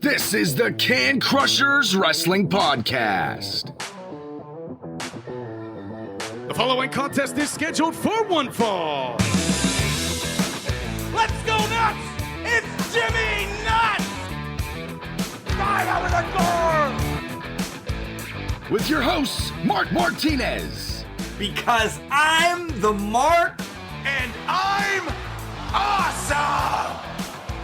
This is the Can Crushers Wrestling Podcast. The following contest is scheduled for one fall. Let's go nuts! It's Jimmy Nuts! Right out of the door! With your hosts, Mark Martinez. Because I'm the Mark and I'm awesome!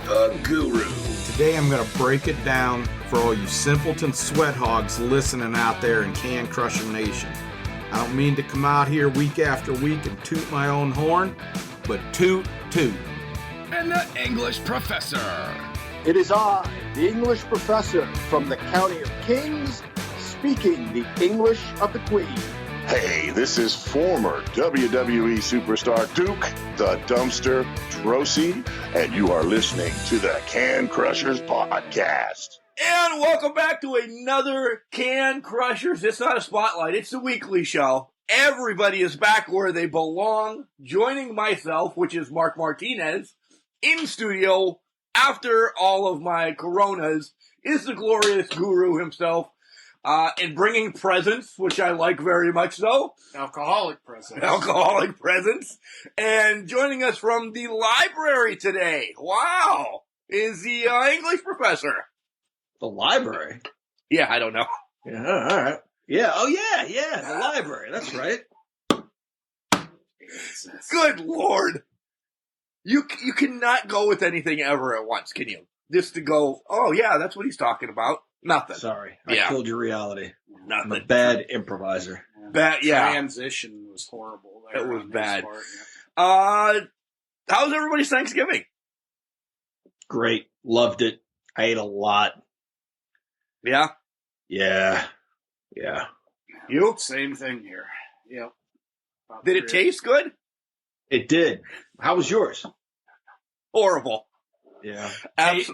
The Guru. Today I'm going to break it down for all you simpleton sweat hogs listening out there in Can Crusher Nation. I don't mean to come out here week after week and toot my own horn, but toot. And the English Professor. It is I, the English professor from the County of Kings, speaking the English of the Queen. Hey, this is former WWE superstar Duke the Dumpster Drosy, and you are listening to the Can Crushers Podcast. And welcome back to another Can Crushers. It's not a spotlight, it's a weekly show. Everybody is back where they belong. Joining myself, which is Mark Martinez, in studio after all of my coronas, is the glorious Guru himself. And bringing presents, which I like very much so. Alcoholic presents. And joining us from the library today, wow, is the English professor. The library? Yeah, I don't know. Yeah, all right. Yeah, the library. That's right. Good Lord. You cannot go with anything ever at once, can you? Just to go, oh yeah, that's what he's talking about. Nothing. Sorry, I killed your reality. Nothing. I'm a bad improviser. Bad, yeah. Transition was horrible. It was bad. Part, How's everybody's Thanksgiving? Great. Loved it. I ate a lot. Yeah? Yeah. You? Same thing here. Yep. Did it taste good? It did. How was yours? Horrible. Yeah.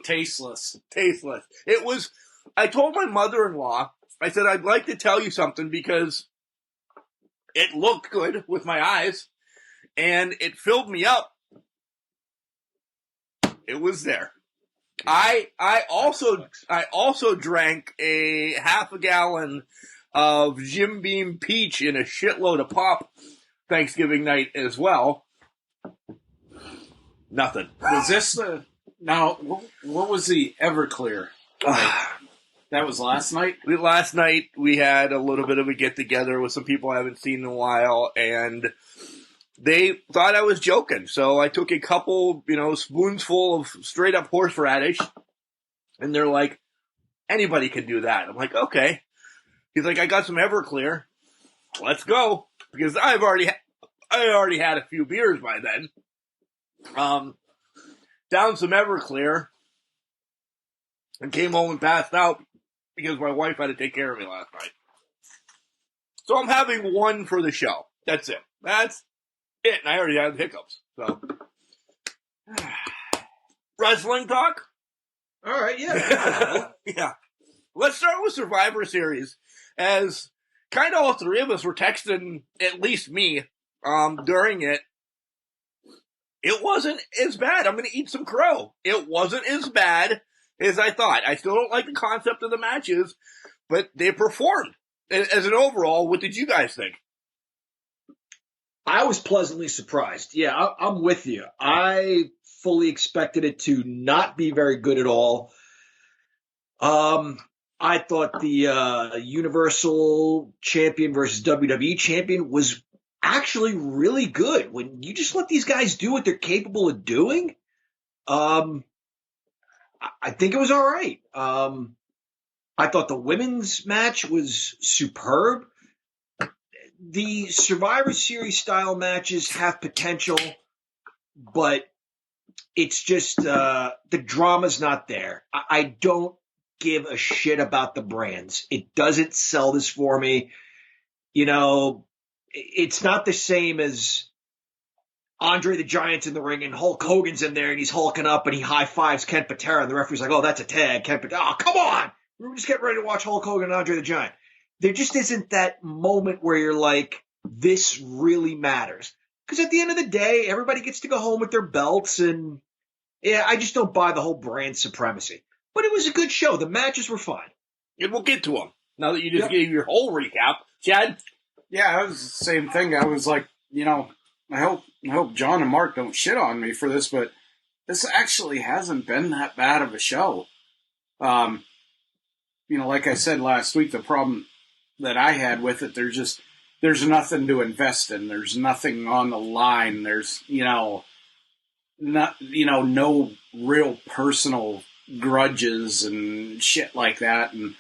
Tasteless. Tasteless. It was, I told my mother-in-law, I said, I'd like to tell you something because it looked good with my eyes and it filled me up. It was there. I also drank a half a gallon of Jim Beam Peach in a shitload of pop Thanksgiving night as well. Nothing. Was this now, what was the Everclear? That was last night? Last night we had a little bit of a get-together with some people I haven't seen in a while, and they thought I was joking. So I took a couple, spoonsful of straight-up horseradish, and they're like, anybody can do that. I'm like, okay. He's like, I got some Everclear. Let's go. Because I already had a few beers by then. Down some Everclear, and came home and passed out because my wife had to take care of me last night. So I'm having one for the show. That's it. And I already had hiccups. So, wrestling talk? All right, yeah. Yeah. Let's start with Survivor Series, as kind of all three of us were texting, at least me, during it. It wasn't as bad. I'm going to eat some crow. It wasn't as bad as I thought. I still don't like the concept of the matches, but they performed. As an overall, what did you guys think? I was pleasantly surprised. Yeah, I'm with you. I fully expected it to not be very good at all. I thought the Universal Champion versus WWE Champion was actually really good. When you just let these guys do what they're capable of doing, I think it was all right. I thought the women's match was superb. The Survivor Series style matches have potential, but it's just the drama's not there. I don't give a shit about the brands. It doesn't sell this for me. It's not the same as Andre the Giant's in the ring and Hulk Hogan's in there and he's hulking up and he high-fives Ken Patera and the referee's like, oh, that's a tag. Ken Patera, oh, come on! We're just getting ready to watch Hulk Hogan and Andre the Giant. There just isn't that moment where you're like, this really matters. Because at the end of the day, everybody gets to go home with their belts and, yeah, I just don't buy the whole brand supremacy. But it was a good show. The matches were fine. And we'll get to them. Now that you just Yep. gave your whole recap. Chad? Yeah, it was the same thing. I was like, I hope John and Mark don't shit on me for this, but this actually hasn't been that bad of a show. Like I said last week, the problem that I had with it, there's nothing to invest in. There's nothing on the line. There's, no real personal grudges and shit like that. And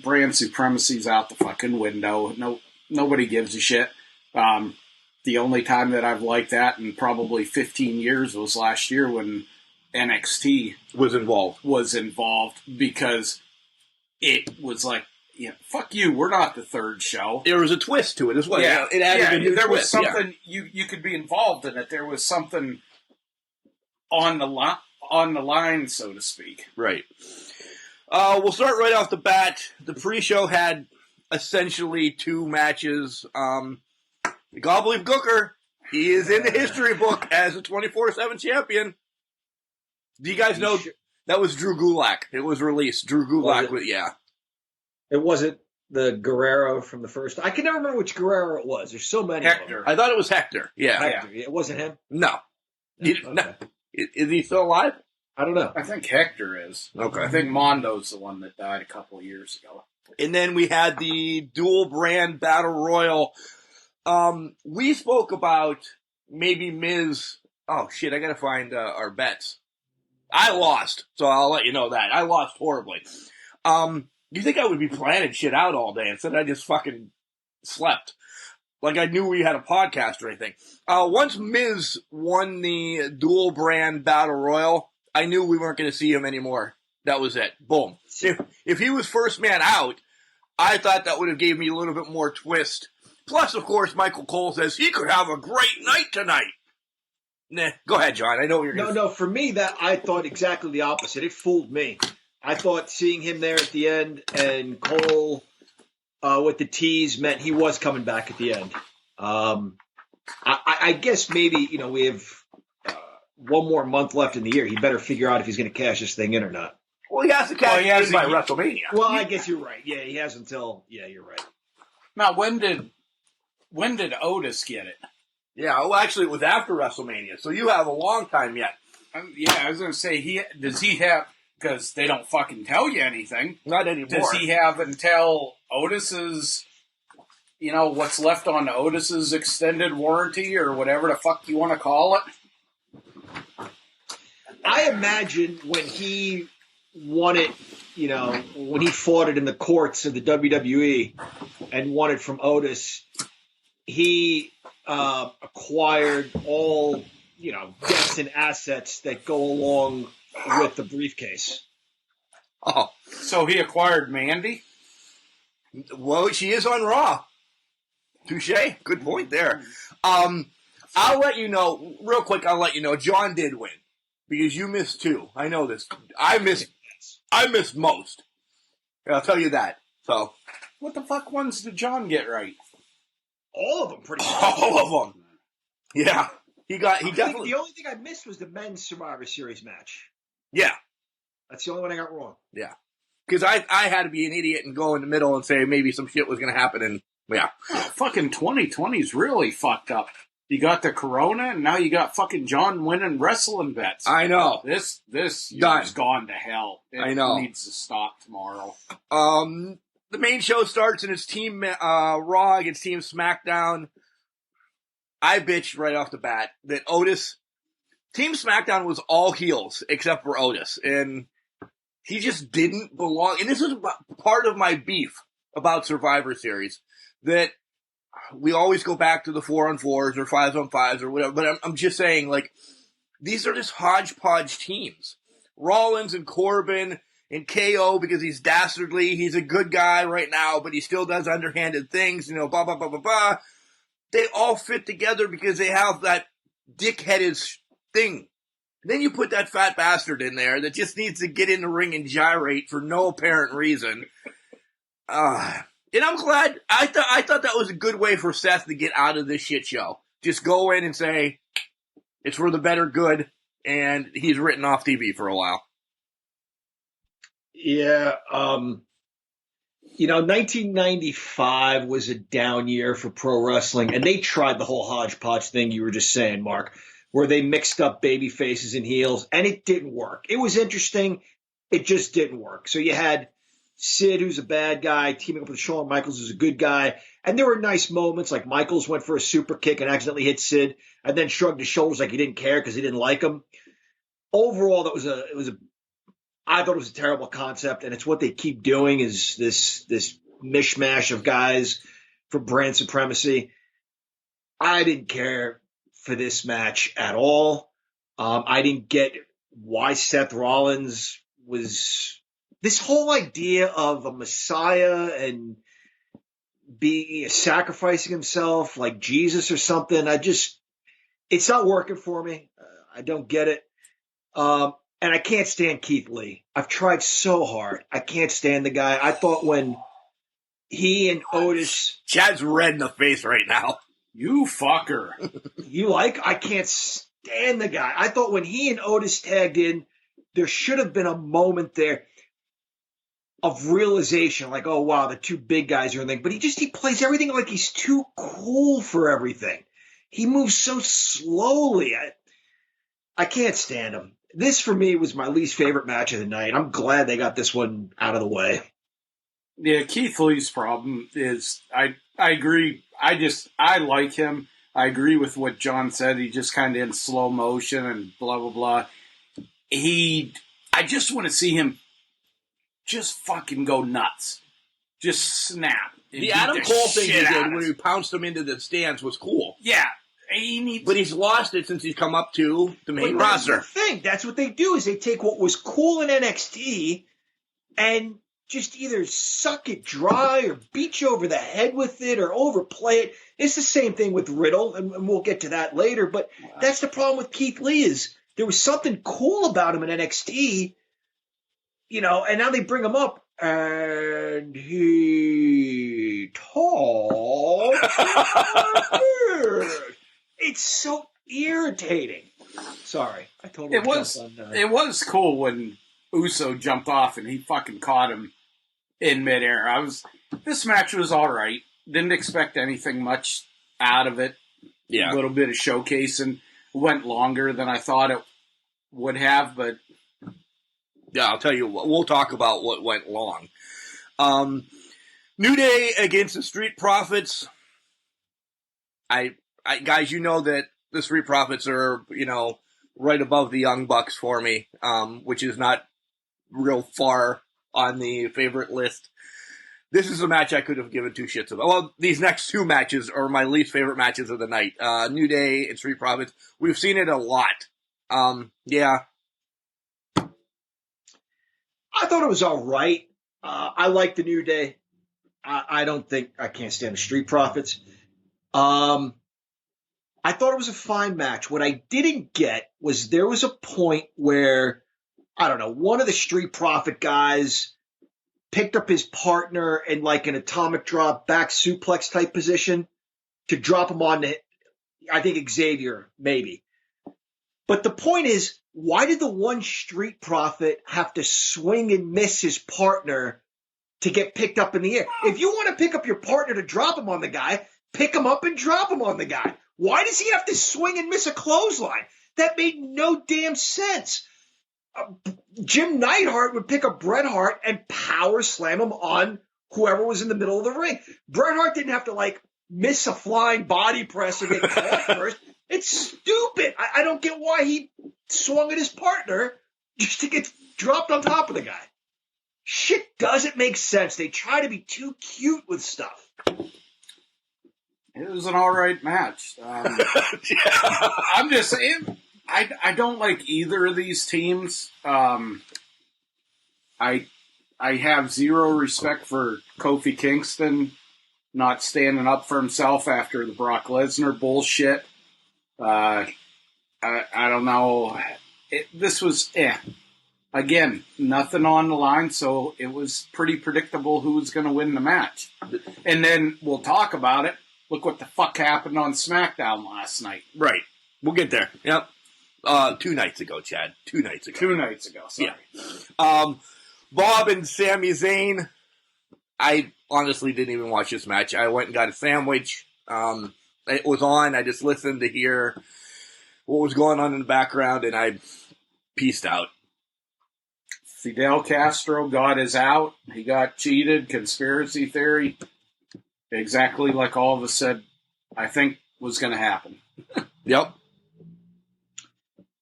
brand supremacy's out the fucking window. Nobody gives a shit. The only time that I've liked that in probably 15 years was last year when NXT Was involved. Because it was like, fuck you, we're not the third show. There was a twist to it as well. Yeah, It added a new there was twist. Yeah. something you could be involved in it. There was something on the line, so to speak. Right. We'll start right off the bat. The pre-show had essentially 2 matches. The Gobbledygooker, he is in the history book as a 24/7 champion. Do you guys know that was Drew Gulak? It was released. Drew Gulak, yeah. It wasn't the Guerrero from the first. I can never remember which Guerrero it was. There's so many. Hector. Of them. I thought it was Hector. Yeah. Hector. It wasn't him. No. Okay. No. Is he still alive? I don't know. I think Hector is. Okay. I think Mondo's the one that died a couple of years ago. And then we had the dual brand battle royal. We spoke about maybe Miz. Oh shit! I gotta find our bets. I lost, so I'll let you know that I lost horribly. You think I would be planning shit out all day instead I just fucking slept like I knew we had a podcast or anything. Once Miz won the dual brand battle royal, I knew we weren't going to see him anymore. That was it. Boom. If he was first man out, I thought that would have gave me a little bit more twist. Plus, of course, Michael Cole says he could have a great night tonight. Nah, go ahead, John. I know what you're going to No, for me, that I thought exactly the opposite. It fooled me. I thought seeing him there at the end and Cole with the tease meant he was coming back at the end. I guess maybe, we have one more month left in the year. He better figure out if he's going to cash this thing in or not. Well, he has to cash in by WrestleMania. Well, I guess you're right. Yeah, he has until. Yeah, you're right. Now, when did Otis get it? Yeah, well, actually, it was after WrestleMania, so you have a long time yet. I was going to say, does he have, because they don't fucking tell you anything. Not anymore. Does he have until Otis's, what's left on Otis's extended warranty or whatever the fuck you want to call it? I imagine when he won it, when he fought it in the courts of the WWE and won it from Otis, he acquired all, debts and assets that go along with the briefcase. Oh. So he acquired Mandy? Well, she is on Raw. Touche. Good point there. I'll let you know, real quick, John did win. Because you missed 2. I know this. I missed most. I'll tell you that. So. What the fuck ones did John get right? All of them, pretty much. All of them. Yeah. He definitely. The only thing I missed was the men's Survivor Series match. Yeah. That's the only one I got wrong. Yeah. Because I had to be an idiot and go in the middle and say maybe some shit was going to happen. And, yeah. Oh, fucking 2020's really fucked up. You got the Corona, and now you got fucking John winning wrestling bets. I know. This year's Done. gone to hell. It I know. needs to stop tomorrow. The main show starts and it's Team Raw against Team SmackDown. I bitched right off the bat that Team SmackDown was all heels except for Otis. And he just didn't belong. And this is part of my beef about Survivor Series. That we always go back to the 4-on-4s or 5-on-5s or whatever. But I'm just saying, these are just hodgepodge teams. Rollins and Corbin and KO because he's dastardly. He's a good guy right now, but he still does underhanded things, blah, blah, blah, blah, blah. They all fit together because they have that dick-headed thing. Then you put that fat bastard in there that just needs to get in the ring and gyrate for no apparent reason. And I'm glad. I thought that was a good way for Seth to get out of this shit show. Just go in and say, it's for the better good, and he's written off TV for a while. Yeah. 1995 was a down year for pro wrestling, and they tried the whole hodgepodge thing you were just saying, Mark, where they mixed up baby faces and heels, and it didn't work. It was interesting. It just didn't work. So you had Sid, who's a bad guy, teaming up with Shawn Michaels, who's a good guy. And there were nice moments, like Michaels went for a super kick and accidentally hit Sid, and then shrugged his shoulders like he didn't care because he didn't like him. Overall, I thought it was a terrible concept, and it's what they keep doing is this mishmash of guys for brand supremacy. I didn't care for this match at all. I didn't get why Seth Rollins was this whole idea of a messiah and sacrificing himself like Jesus or something. It's not working for me. I don't get it. And I can't stand Keith Lee. I've tried so hard. I can't stand the guy. I thought when he and Otis... Chad's red in the face right now. You fucker. I can't stand the guy. I thought when he and Otis tagged in, there should have been a moment there of realization, like, oh, wow, the two big guys are in there. But he plays everything like he's too cool for everything. He moves so slowly. I can't stand him. This, for me, was my least favorite match of the night. I'm glad they got this one out of the way. Yeah, Keith Lee's problem is, I agree. I like him. I agree with what John said. He just kind of in slow motion and blah, blah, blah. I just want to see him just fucking go nuts. Just snap. The Adam Cole thing he did when he pounced him into the stands was cool. Yeah. But he's lost it since he's come up to the main roster. That's the thing. That's what they do is they take what was cool in NXT and just either suck it dry or beat you over the head with it or overplay it. It's the same thing with Riddle, and we'll get to that later. But that's the problem with Keith Lee is there was something cool about him in NXT, and now they bring him up and he talks. It's so irritating. Sorry, I totally. It was cool when Uso jumped off and he fucking caught him in midair. This match was all right. Didn't expect anything much out of it. Yeah, a little bit of showcasing. Went longer than I thought it would have, but yeah, I'll tell you what. We'll talk about what went long. New Day against the Street Profits. Guys, you know that the Street Profits are, right above the Young Bucks for me, which is not real far on the favorite list. This is a match I could have given two shits about. Well, these next two matches are my least favorite matches of the night. New Day and Street Profits. We've seen it a lot. Yeah. I thought it was all right. I like the New Day. I can't stand the Street Profits. I thought it was a fine match. What I didn't get was there was a point where, I don't know, one of the Street Profit guys picked up his partner in like an atomic drop back suplex type position to drop him on I think Xavier, maybe. But the point is, why did the one Street Profit have to swing and miss his partner to get picked up in the air? If you want to pick up your partner to drop him on the guy, pick him up and drop him on the guy. Why does he have to swing and miss a clothesline? That made no damn sense. Jim Neidhart would pick up Bret Hart and power slam him on whoever was in the middle of the ring. Bret Hart didn't have to, miss a flying body press or get caught first. It's stupid. I don't get why he swung at his partner just to get dropped on top of the guy. Shit doesn't make sense. They try to be too cute with stuff. It was an all right match. I'm just saying, I don't like either of these teams. I have zero respect for Kofi Kingston not standing up for himself after the Brock Lesnar bullshit. I don't know. This was, again, nothing on the line, so it was pretty predictable who was going to win the match. And then we'll talk about it. Look what the fuck happened on SmackDown last night. Right. We'll get there. Yep. 2 nights ago, Chad. 2 nights ago. 2 nights ago, sorry. Yeah. Bob and Sami Zayn. I honestly didn't even watch this match. I went and got a sandwich. It was on. I just listened to hear what was going on in the background, and I peaced out. Fidel Castro got his out. He got cheated. Conspiracy theory. Exactly like all of us said, I think was going to happen. Yep.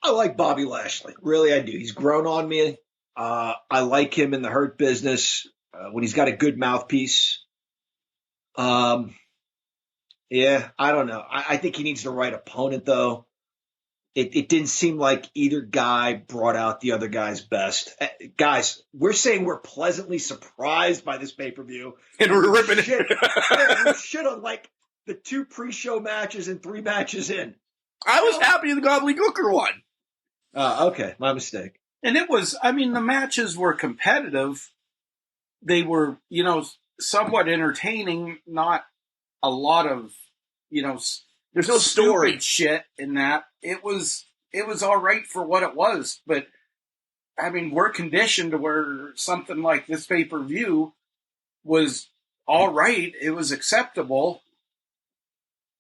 I like Bobby Lashley. Really, I do. He's grown on me. I like him in the Hurt Business when he's got a good mouthpiece. Yeah, I don't know. I think he needs the right opponent, though. It didn't seem like either guy brought out the other guy's best. Guys, we're saying we're pleasantly surprised by this pay-per-view. And we're ripping shit. it. We shit on like the 2 pre-show matches and 3 matches in. I was happy the Gobbledygooker won. Okay, my mistake. And it was, I mean, the matches were competitive. They were, somewhat entertaining, not a lot of, There's no story. stupid shit in that. It was all right for what it was, but I mean, we're conditioned to where something like this pay-per-view was all right. It was acceptable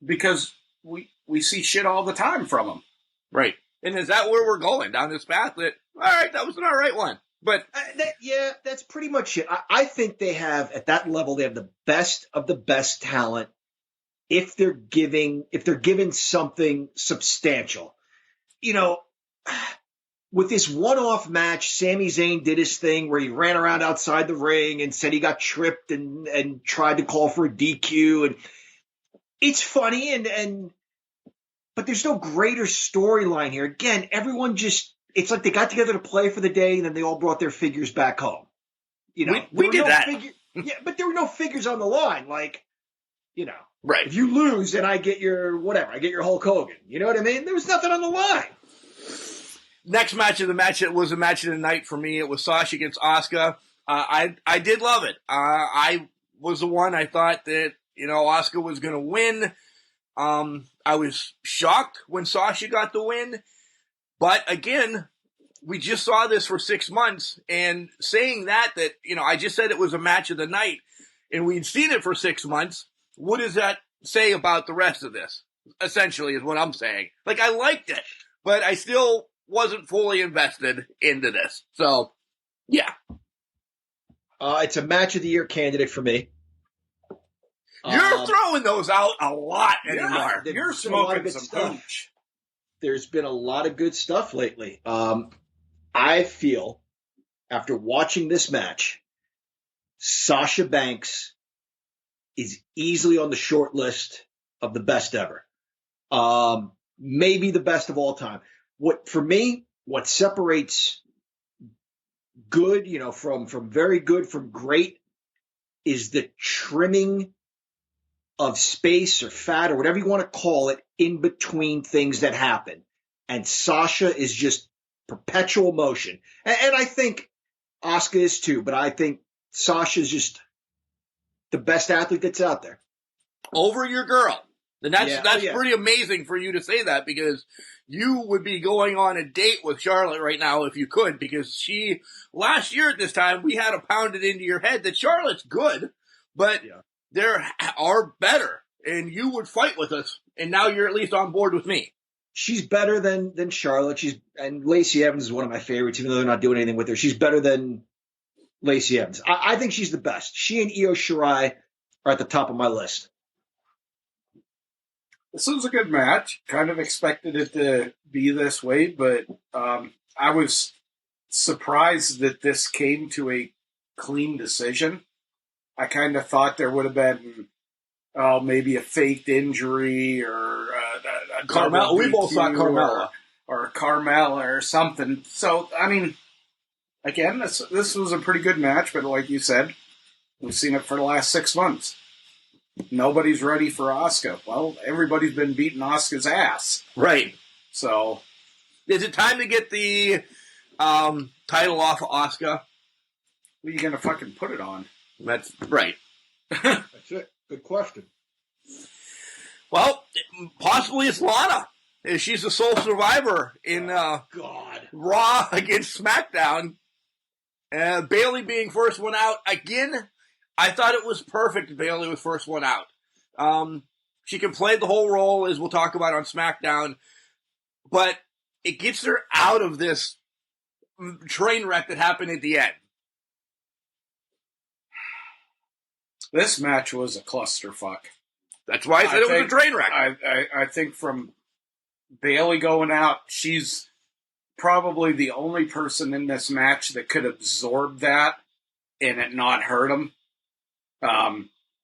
because we see shit all the time from them. Right. And is that where we're going? Down this path that, all right, that was an all right one. But that's pretty much it. I think they have, at that level, they have the best of the best talent if they're given something substantial. With this one-off match, Sami Zayn did his thing where he ran around outside the ring and said he got tripped and tried to call for a DQ. And it's funny, but there's no greater storyline here. Again, everyone it's like they got together to play for the day and then they all brought their figures back home. We did that. Yeah, but there were no figures on the line. Like, right. if you lose and I get your whatever, I get your Hulk Hogan. You know what I mean? There was nothing on the line. Next match of the match, it was a match of the night for me. It was Sasha against Asuka. I did love it. I was the one I thought that, Asuka was going to win. I was shocked when Sasha got the win. But again, we just saw this for 6 months, and saying that, I just said it was a match of the night, and we'd seen it for 6 months. What does that say about the rest of this? Essentially is what I'm saying. Like, I liked it, but I still wasn't fully invested into this. So, yeah. It's a match of the year candidate for me. You're throwing those out a lot anymore. You're smoking some hooch. There's been a lot of good stuff lately. I feel, after watching this match, Sasha Banks is easily on the short list of the best ever. Maybe the best of all time. What separates good, from very good, from great, is the trimming of space or fat or whatever you want to call it in between things that happen. And Sasha is just perpetual motion. And I think Asuka is too, but I think Sasha is just the best athlete that's out there. Over your girl. And that's pretty amazing for you to say that, because you would be going on a date with Charlotte right now if you could, because last year at this time, we had to pound it into your head that Charlotte's good, but there are better, and you would fight with us, and now you're at least on board with me. She's better than Charlotte. And Lacey Evans is one of my favorites, even though they're not doing anything with her. She's better than Lacey Evans. I think she's the best. She and Io Shirai are at the top of my list. This was a good match. Kind of expected it to be this way, but I was surprised that this came to a clean decision. I kind of thought there would have been maybe a faked injury or a Carmella. We both thought Carmella. Or Carmella or something. So, I mean, again, this was a pretty good match, but like you said, we've seen it for the last 6 months. Nobody's ready for Asuka. Well, everybody's been beating Asuka's ass. Right. So, is it time to get the title off of Asuka? What are you going to fucking put it on? That's right. That's it. Good question. Well, possibly it's Lana. She's the sole survivor in God. Raw against SmackDown. Bayley being first one out. Again, I thought it was perfect Bayley was first one out. She can play the whole role, as we'll talk about on SmackDown, but it gets her out of this train wreck that happened at the end. This match was a clusterfuck. That's why I said it was a train wreck. I think from Bayley going out, she's probably the only person in this match that could absorb that and it not hurt him.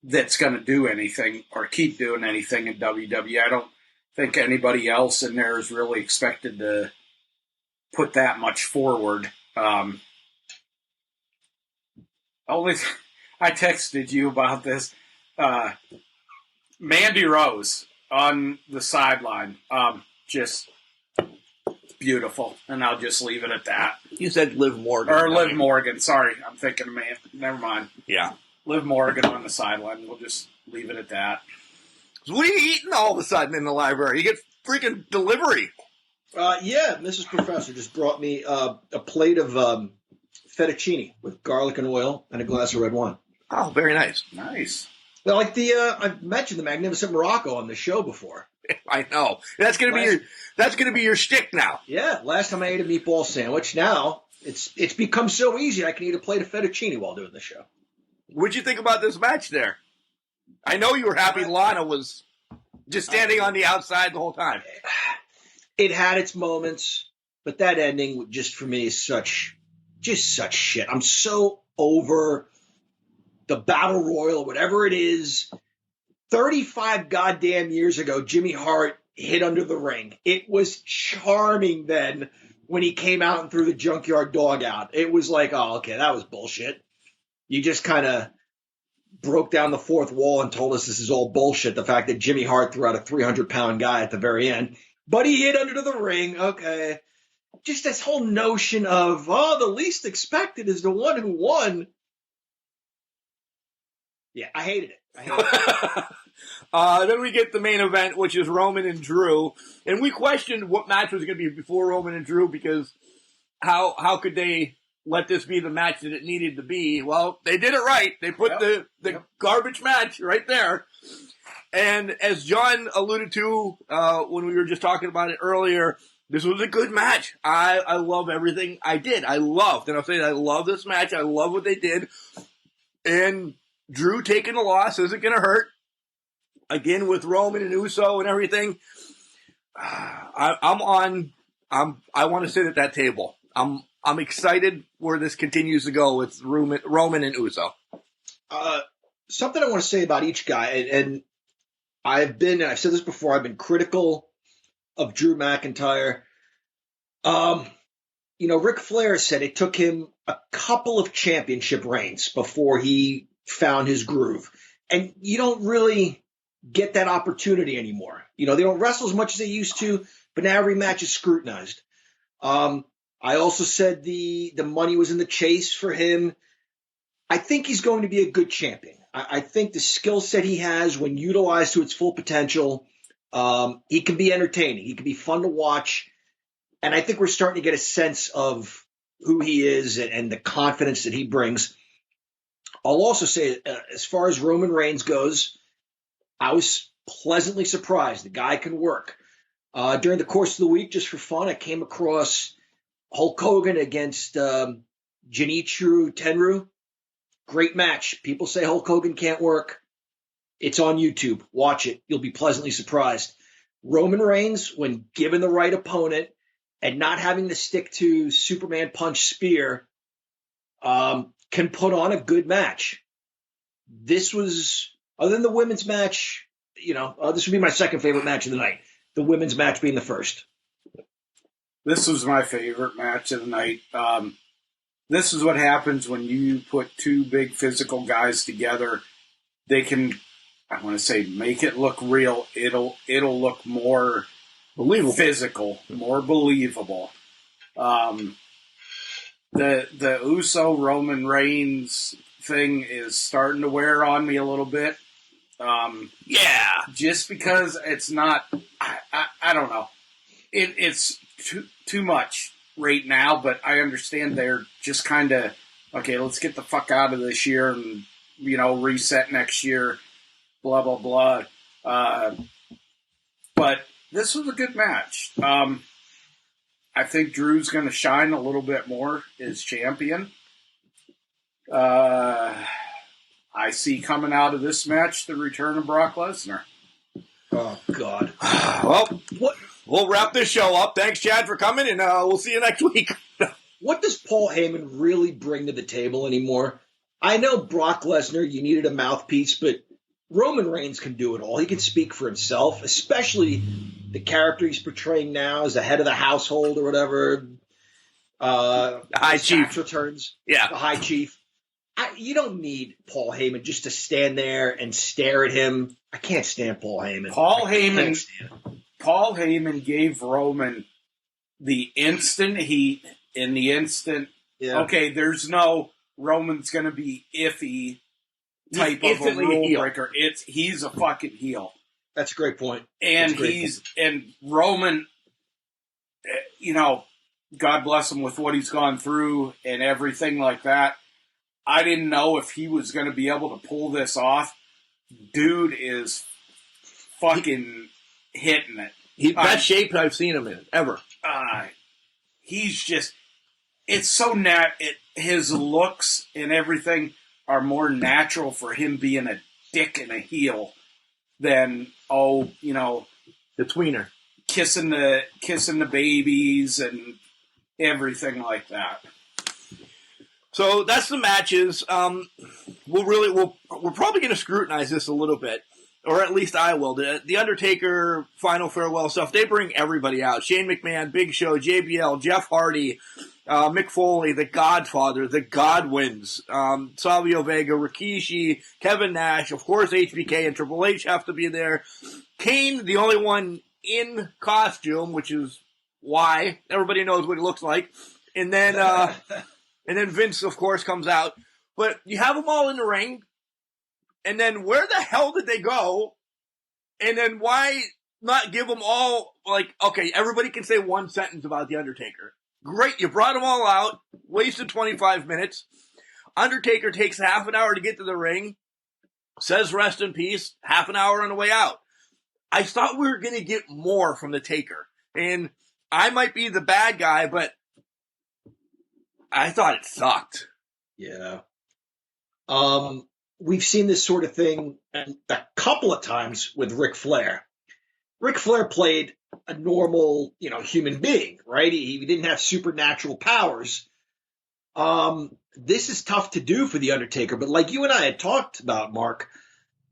That's going to do anything or keep doing anything in WWE. I don't think anybody else in there is really expected to put that much forward. I texted you about this. Mandy Rose on the sideline, just beautiful, and I'll just leave it at that. You said Liv Morgan. Or Liv Morgan, sorry. I'm thinking of man. Never mind. Yeah. Liv Morgan on the sideline. We'll just leave it at that. So what are you eating all of a sudden in the library? You get freaking delivery. Yeah, Mrs. Professor just brought me a plate of fettuccine with garlic and oil and a glass of red wine. Oh, very nice. Nice. Well, like I've mentioned the Magnificent Morocco on the show before. I know. That's gonna be your shtick now. Yeah, last time I ate a meatball sandwich. Now it's become so easy I can eat a plate of fettuccine while doing the show. What'd you think about this match there? I know you were happy Lana was just standing on the outside the whole time. It had its moments, but that ending just for me is such shit. I'm so over the Battle Royal, whatever it is. 35 goddamn years ago, Jimmy Hart hit under the ring. It was charming then when he came out and threw the Junkyard Dog out. It was like, oh, okay, that was bullshit. You just kind of broke down the fourth wall and told us this is all bullshit. The fact that Jimmy Hart threw out a 300-pound guy at the very end, but he hit under the ring. Okay. Just this whole notion of, the least expected is the one who won. Yeah, I hated it. Then we get the main event, which is Roman and Drew. And we questioned what match was going to be before Roman and Drew because how could they let this be the match that it needed to be? Well, they did it right. They put the garbage match right there. And as John alluded to when we were just talking about it earlier, this was a good match. I love everything I did. I loved this match. I love what they did. And Drew taking the loss isn't going to hurt. Again, with Roman and Uso and everything, I want to sit at that table. I'm excited where this continues to go with Roman and Uso. Something I want to say about each guy, and I've said this before, I've been critical of Drew McIntyre. Ric Flair said it took him a couple of championship reigns before he found his groove. And you don't really get that opportunity anymore. They don't wrestle as much as they used to, but now every match is scrutinized. I also said the money was in the chase for him. I think he's going to be a good champion. I think the skill set he has, when utilized to its full potential, he can be entertaining. He can be fun to watch. And I think we're starting to get a sense of who he is and the confidence that he brings. I'll also say, as far as Roman Reigns goes, I was pleasantly surprised. The guy can work. During the course of the week, just for fun, I came across Hulk Hogan against Genichiro Tenryu. Great match. People say Hulk Hogan can't work. It's on YouTube. Watch it. You'll be pleasantly surprised. Roman Reigns, when given the right opponent and not having to stick to Superman punch spear, can put on a good match. This was, other than the women's match, this would be my second favorite match of the night. The women's match being the first. This was my favorite match of the night. This is what happens when you put two big physical guys together. They can, I want to say, make it look real. It'll look more believable, physical, more believable. The Uso Roman Reigns thing is starting to wear on me a little bit. Just because it's not, I don't know. It's too much right now, but I understand they're just kind of okay, let's get the fuck out of this year and, reset next year, blah, blah, blah. But this was a good match. I think Drew's going to shine a little bit more as champion. I see coming out of this match the return of Brock Lesnar. Oh, God. Well, What we'll wrap this show up. Thanks, Chad, for coming, and we'll see you next week. What does Paul Heyman really bring to the table anymore? I know Brock Lesnar, you needed a mouthpiece, but Roman Reigns can do it all. He can speak for himself, especially the character he's portraying now as the head of the household or whatever. High Chief returns. Yeah. The High Chief. You don't need Paul Heyman just to stand there and stare at him. I can't stand Paul Heyman. Paul Heyman gave Roman the instant heat in the instant. Yeah. Okay, there's no Roman's going to be iffy type of a rule breaker. He's a fucking heel. That's a great point. And Roman, God bless him with what he's gone through and everything like that. I didn't know if he was going to be able to pull this off. Dude is fucking hitting it. Best shape I've seen him in, ever. He's just, it's so his looks and everything are more natural for him being a dick and a heel than, the tweener. Kissing the babies and everything like that. So that's the matches. We're probably going to scrutinize this a little bit, or at least I will. The Undertaker final farewell stuff. They bring everybody out: Shane McMahon, Big Show, JBL, Jeff Hardy, Mick Foley, The Godfather, The Godwins, Savio Vega, Rikishi, Kevin Nash, of course HBK and Triple H have to be there. Kane, the only one in costume, which is why everybody knows what he looks like, and then. And then Vince, of course, comes out. But you have them all in the ring. And then where the hell did they go? And then why not give them all, okay, everybody can say one sentence about The Undertaker. Great, you brought them all out. Wasted 25 minutes. Undertaker takes half an hour to get to the ring. Says rest in peace. Half an hour on the way out. I thought we were going to get more from the Taker. And I might be the bad guy, but I thought it sucked. Yeah. We've seen this sort of thing a couple of times with Ric Flair. Ric Flair played a normal, human being, right? He didn't have supernatural powers. This is tough to do for The Undertaker, but like you and I had talked about, Mark,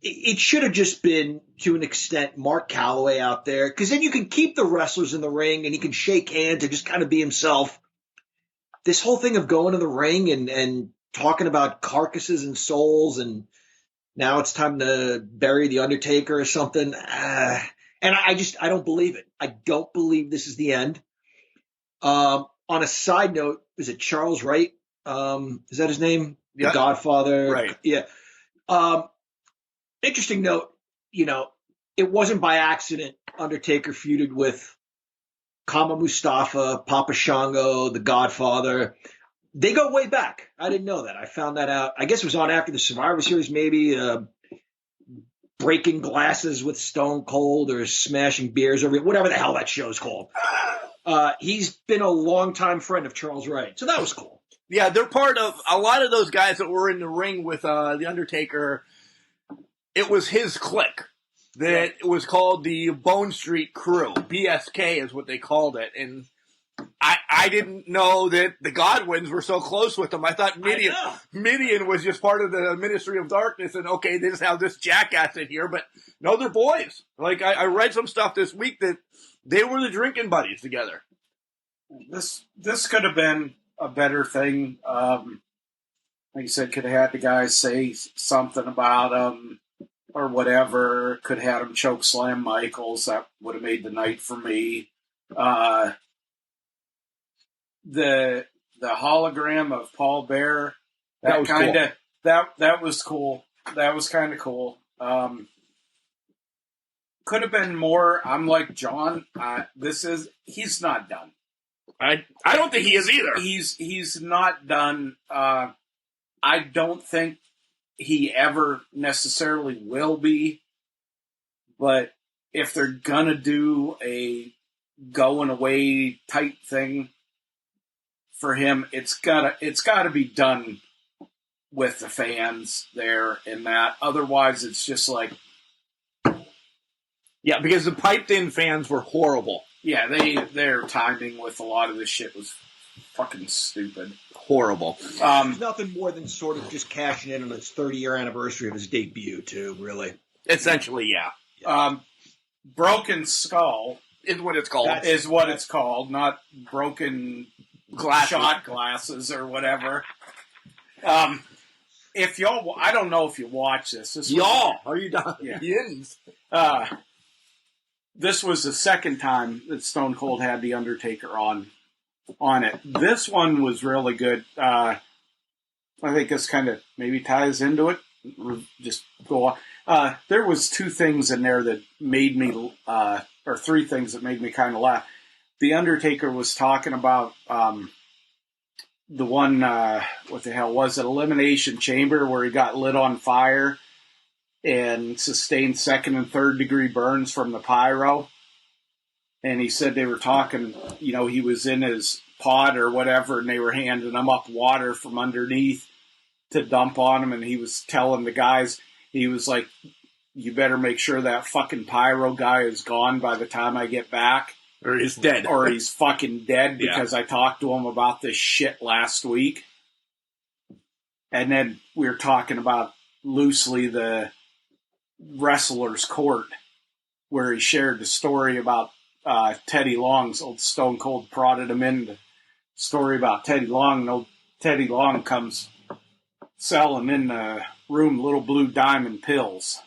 it should have just been, to an extent, Mark Calloway out there, because then you can keep the wrestlers in the ring and he can shake hands and just kind of be himself. This whole thing of going to the ring and talking about carcasses and souls, and now it's time to bury the Undertaker or something. And I don't believe it. I don't believe this is the end. On a side note, is it Charles Wright? Is that his name? Yeah. The Godfather. Right. Yeah. Interesting note, it wasn't by accident Undertaker feuded with Kama Mustafa, Papa Shango, The Godfather. They go way back. I didn't know that. I found that out. I guess it was on after the Survivor Series, maybe breaking glasses with Stone Cold or smashing beers or whatever the hell that show's called. He's been a longtime friend of Charles Wright. So that was cool. Yeah, they're part of a lot of those guys that were in the ring with The Undertaker. It was his clique. That was called the Bone Street Crew. BSK is what they called it. And I didn't know that the Godwins were so close with them. I thought Midian was just part of the Ministry of Darkness, and okay, they just have this jackass in here, but no, they're boys. I read some stuff this week that they were the drinking buddies together. This could have been a better thing. Like you said, could have had the guys say something about them. Or whatever, could have had him choke slam Michaels. That would have made the night for me. The hologram of Paul Bear, that was cool. That was kind of cool. Could have been more. I'm like John. He's not done. I don't think he is either. He's not done. I don't think he ever necessarily will be, but if they're gonna do a going away type thing for him, it's gotta be done with the fans there and that. Otherwise, it's just like, Yeah, because the piped-in fans were horrible. yeah, their timing with a lot of this shit was fucking stupid. Horrible. It's nothing more than sort of just cashing in on his 30-year anniversary of his debut, too, really. Essentially, yeah. Broken Skull Is what it's called. is what it's called, not broken Glasses. shot glasses or whatever. If y'all, I don't know if you watch this. This was- Y'all. Are you done? Yeah. Yins. This was the second time that Stone Cold had The Undertaker on it. This one was really good. I think this kind of maybe ties into it. Just go on. There was two things in there that made me, or three things that made me kind of laugh. The Undertaker was talking about the one, what the hell was it, Elimination Chamber, where he got lit on fire and sustained second and third degree burns from the pyro. And he said they were talking, he was in his pod or whatever, and they were handing him up water from underneath to dump on him. And he was telling the guys, he was like, you better make sure that fucking pyro guy is gone by the time I get back. Or he's dead. Or he's fucking dead, Yeah. because I talked to him about this shit last week. And then we were talking about loosely the Wrestler's Court, where he shared the story about Teddy Long's old Stone Cold prodded him in the story about Teddy Long. And old Teddy Long comes selling in the room little blue diamond pills.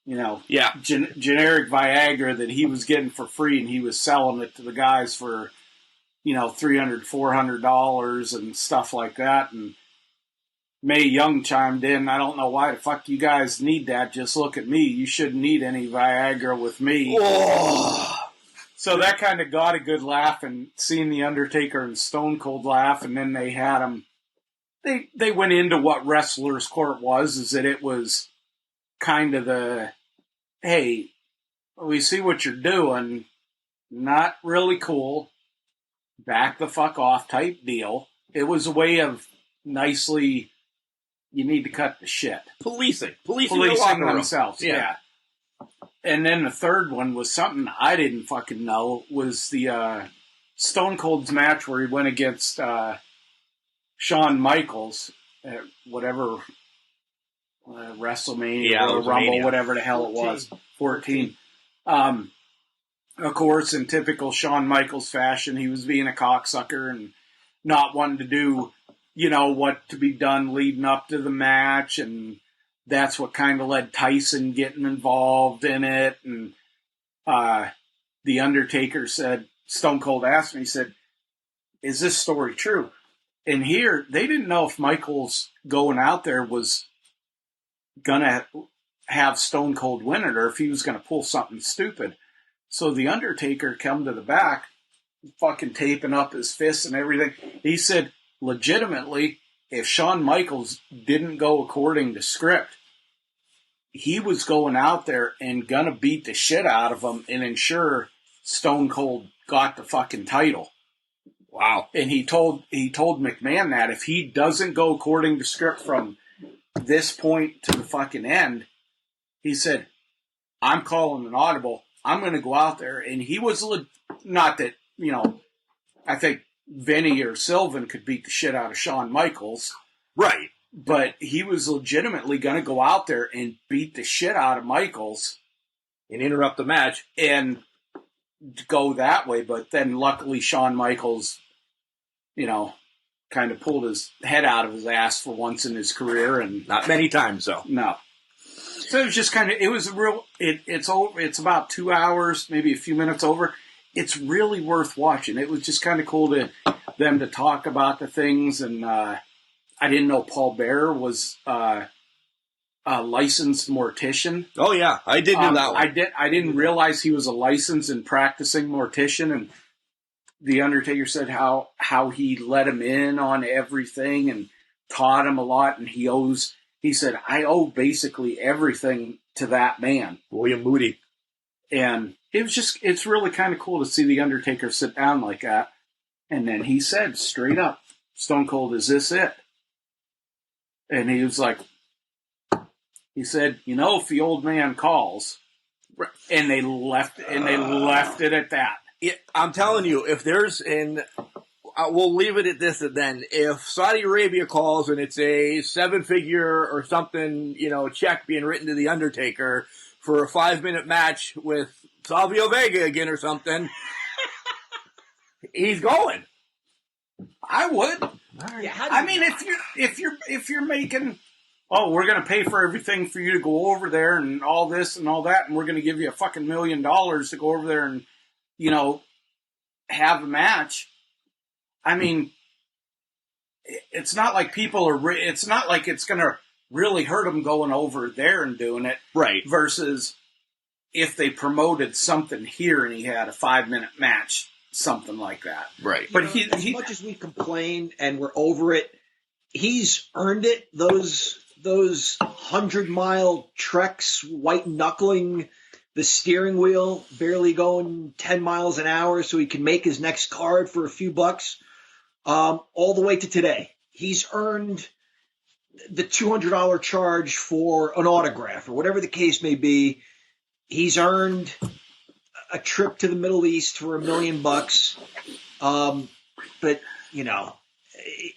Yeah. Generic Viagra that he was getting for free, and he was selling it to the guys for, $300, $400 and stuff like that. And Mae Young chimed in, I don't know why the fuck you guys need that. Just look at me. You shouldn't need any Viagra with me. Oh. So that kind of got a good laugh, and seeing The Undertaker and Stone Cold laugh, and then they had him. They went into what Wrestler's Court was, is that it was kind of the, hey, we see what you're doing, not really cool, back the fuck off type deal. It was a way of nicely, you need to cut the shit. Policing the locker room. themselves, yeah. And then the third one was something I didn't fucking know, was the Stone Cold's match where he went against Shawn Michaels at whatever WrestleMania, Yeah, or it was Rumble, Mania. whatever the hell it was, 14. Of course, in typical Shawn Michaels fashion, he was being a cocksucker and not wanting to do, what to be done leading up to the match, and that's what kind of led Tyson getting involved in it. And The Undertaker said, Stone Cold asked me, he said, is this story true? And here, they didn't know if Michaels going out there was going to have Stone Cold win it, or if he was going to pull something stupid. So The Undertaker come to the back, fucking taping up his fists and everything. He said, legitimately, if Shawn Michaels didn't go according to script, he was going out there and gonna beat the shit out of him and ensure Stone Cold got the fucking title. Wow. And he told McMahon that if he doesn't go according to script from this point to the fucking end, he said, I'm calling an audible. I'm going to go out there. And he was, not that, I think Vinny or Sylvan could beat the shit out of Shawn Michaels. Right. But he was legitimately going to go out there and beat the shit out of Michaels. And interrupt the match. And go that way. But then luckily Shawn Michaels, kind of pulled his head out of his ass for once in his career. And Not many times, though. no. So it was just kind of, it was a real, it's over, it's about 2 hours, maybe a few minutes over. It's really worth watching. It was just kind of cool to them to talk about the things. And I didn't know Paul Bearer was a licensed mortician. Oh, yeah. I did know that one. I didn't realize he was a licensed and practicing mortician. And The Undertaker said how he let him in on everything and taught him a lot, and he said, I owe basically everything to that man. William Moody. And it's really kind of cool to see The Undertaker sit down like that. And then he said straight up, Stone Cold, is this it? And he was like, he said, if the old man calls, and they left it at that. I'm telling you, if there's we'll leave it at this then. If Saudi Arabia calls and it's a 7-figure or something, check being written to The Undertaker for a 5-minute match with Savio Vega again or something, he's going. I would. Yeah, I mean, if you're making, we're going to pay for everything for you to go over there and all this and all that, and we're going to give you a fucking $1 million to go over there and, have a match. I mean, it's not like it's not like it's going to really hurt them going over there and doing it. Right. Versus if they promoted something here and he had a 5-minute match, something like that. Right. But as much as we complain and we're over it, he's earned it. Those 100-mile treks, white knuckling the steering wheel, barely going 10 miles an hour so he can make his next card for a few bucks, all the way to today. He's earned the $200 charge for an autograph or whatever the case may be. He's earned a trip to the Middle East for $1 million. But,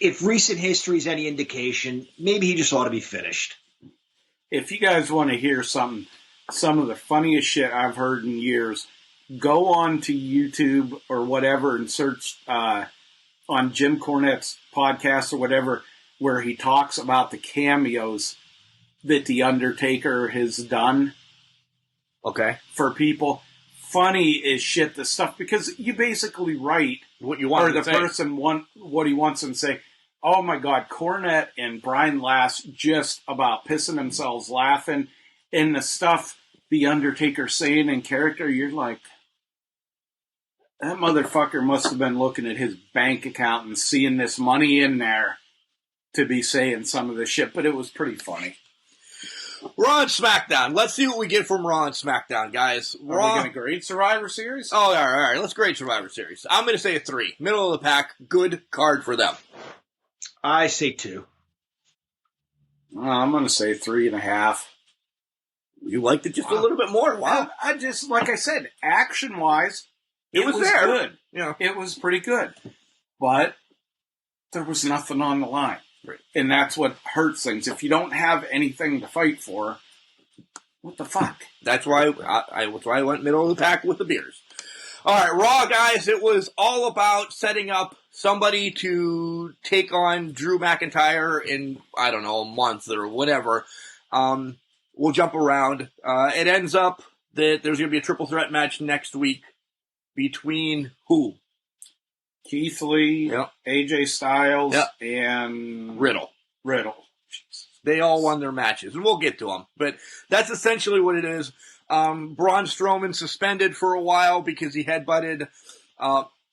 if recent history is any indication, maybe he just ought to be finished. If you guys want to hear some of the funniest shit I've heard in years, go on to YouTube or whatever and search on Jim Cornette's podcast or whatever, where he talks about the cameos that The Undertaker has done. Okay. For people. Funny as shit, the stuff, because you basically write what you want, or the person what he wants and say, oh my God, Cornette and Brian Last just about pissing themselves laughing, and the stuff The Undertaker saying in character, you're like, that motherfucker must have been looking at his bank account and seeing this money in there to be saying some of this shit, but it was pretty funny. Raw and SmackDown. Let's see what we get from Raw and SmackDown, guys. Are we going to grade Survivor Series? Oh, all right. Let's grade Survivor Series. I'm going to say a 3. Middle of the pack. Good card for them. I say 2. I'm going to say 3.5. You liked it just a little bit more. Wow. I just, like I said, action-wise, it was there. Good. Yeah. It was pretty good. But there was nothing on the line. Right. And that's what hurts things. If you don't have anything to fight for, what the fuck? That's why I went middle of the pack with the beers. All right, Raw, guys, it was all about setting up somebody to take on Drew McIntyre in, I don't know, a month or whatever. We'll jump around. It ends up that there's going to be a triple threat match next week between who? Keith Lee, yep. AJ Styles, yep. and Riddle. They all won their matches, and we'll get to them. But that's essentially what it is. Braun Strowman suspended for a while because he headbutted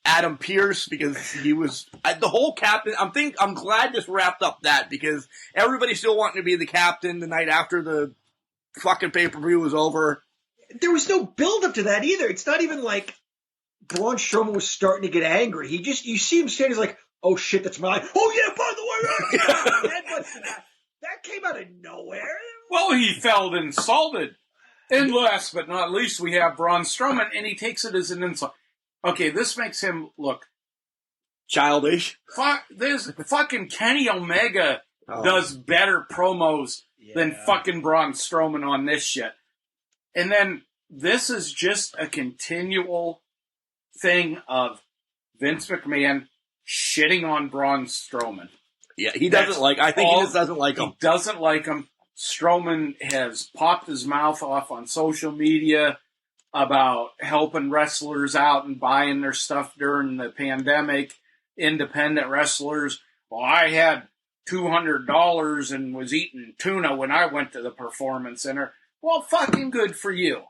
Adam Pearce because he was the whole captain. I'm glad this wrapped up that because everybody's still wanting to be the captain the night after the fucking pay-per-view was over. There was no build-up to that either. It's not even like Braun Strowman was starting to get angry. You see him standing, he's like, oh shit, that's mine. Oh yeah, by the way, that came out of nowhere. Well, he felt insulted. And last but not least, we have Braun Strowman, and he takes it as an insult. Okay, this makes him look childish. There's fucking Kenny Omega does better promos than fucking Braun Strowman on this shit. And then this is just a continual thing of Vince McMahon shitting on Braun Strowman. Yeah, he doesn't I think he just doesn't like him. He doesn't like him. Strowman has popped his mouth off on social media about helping wrestlers out and buying their stuff during the pandemic. Independent wrestlers. Well, I had $200 and was eating tuna when I went to the Performance Center. Well, fucking good for you.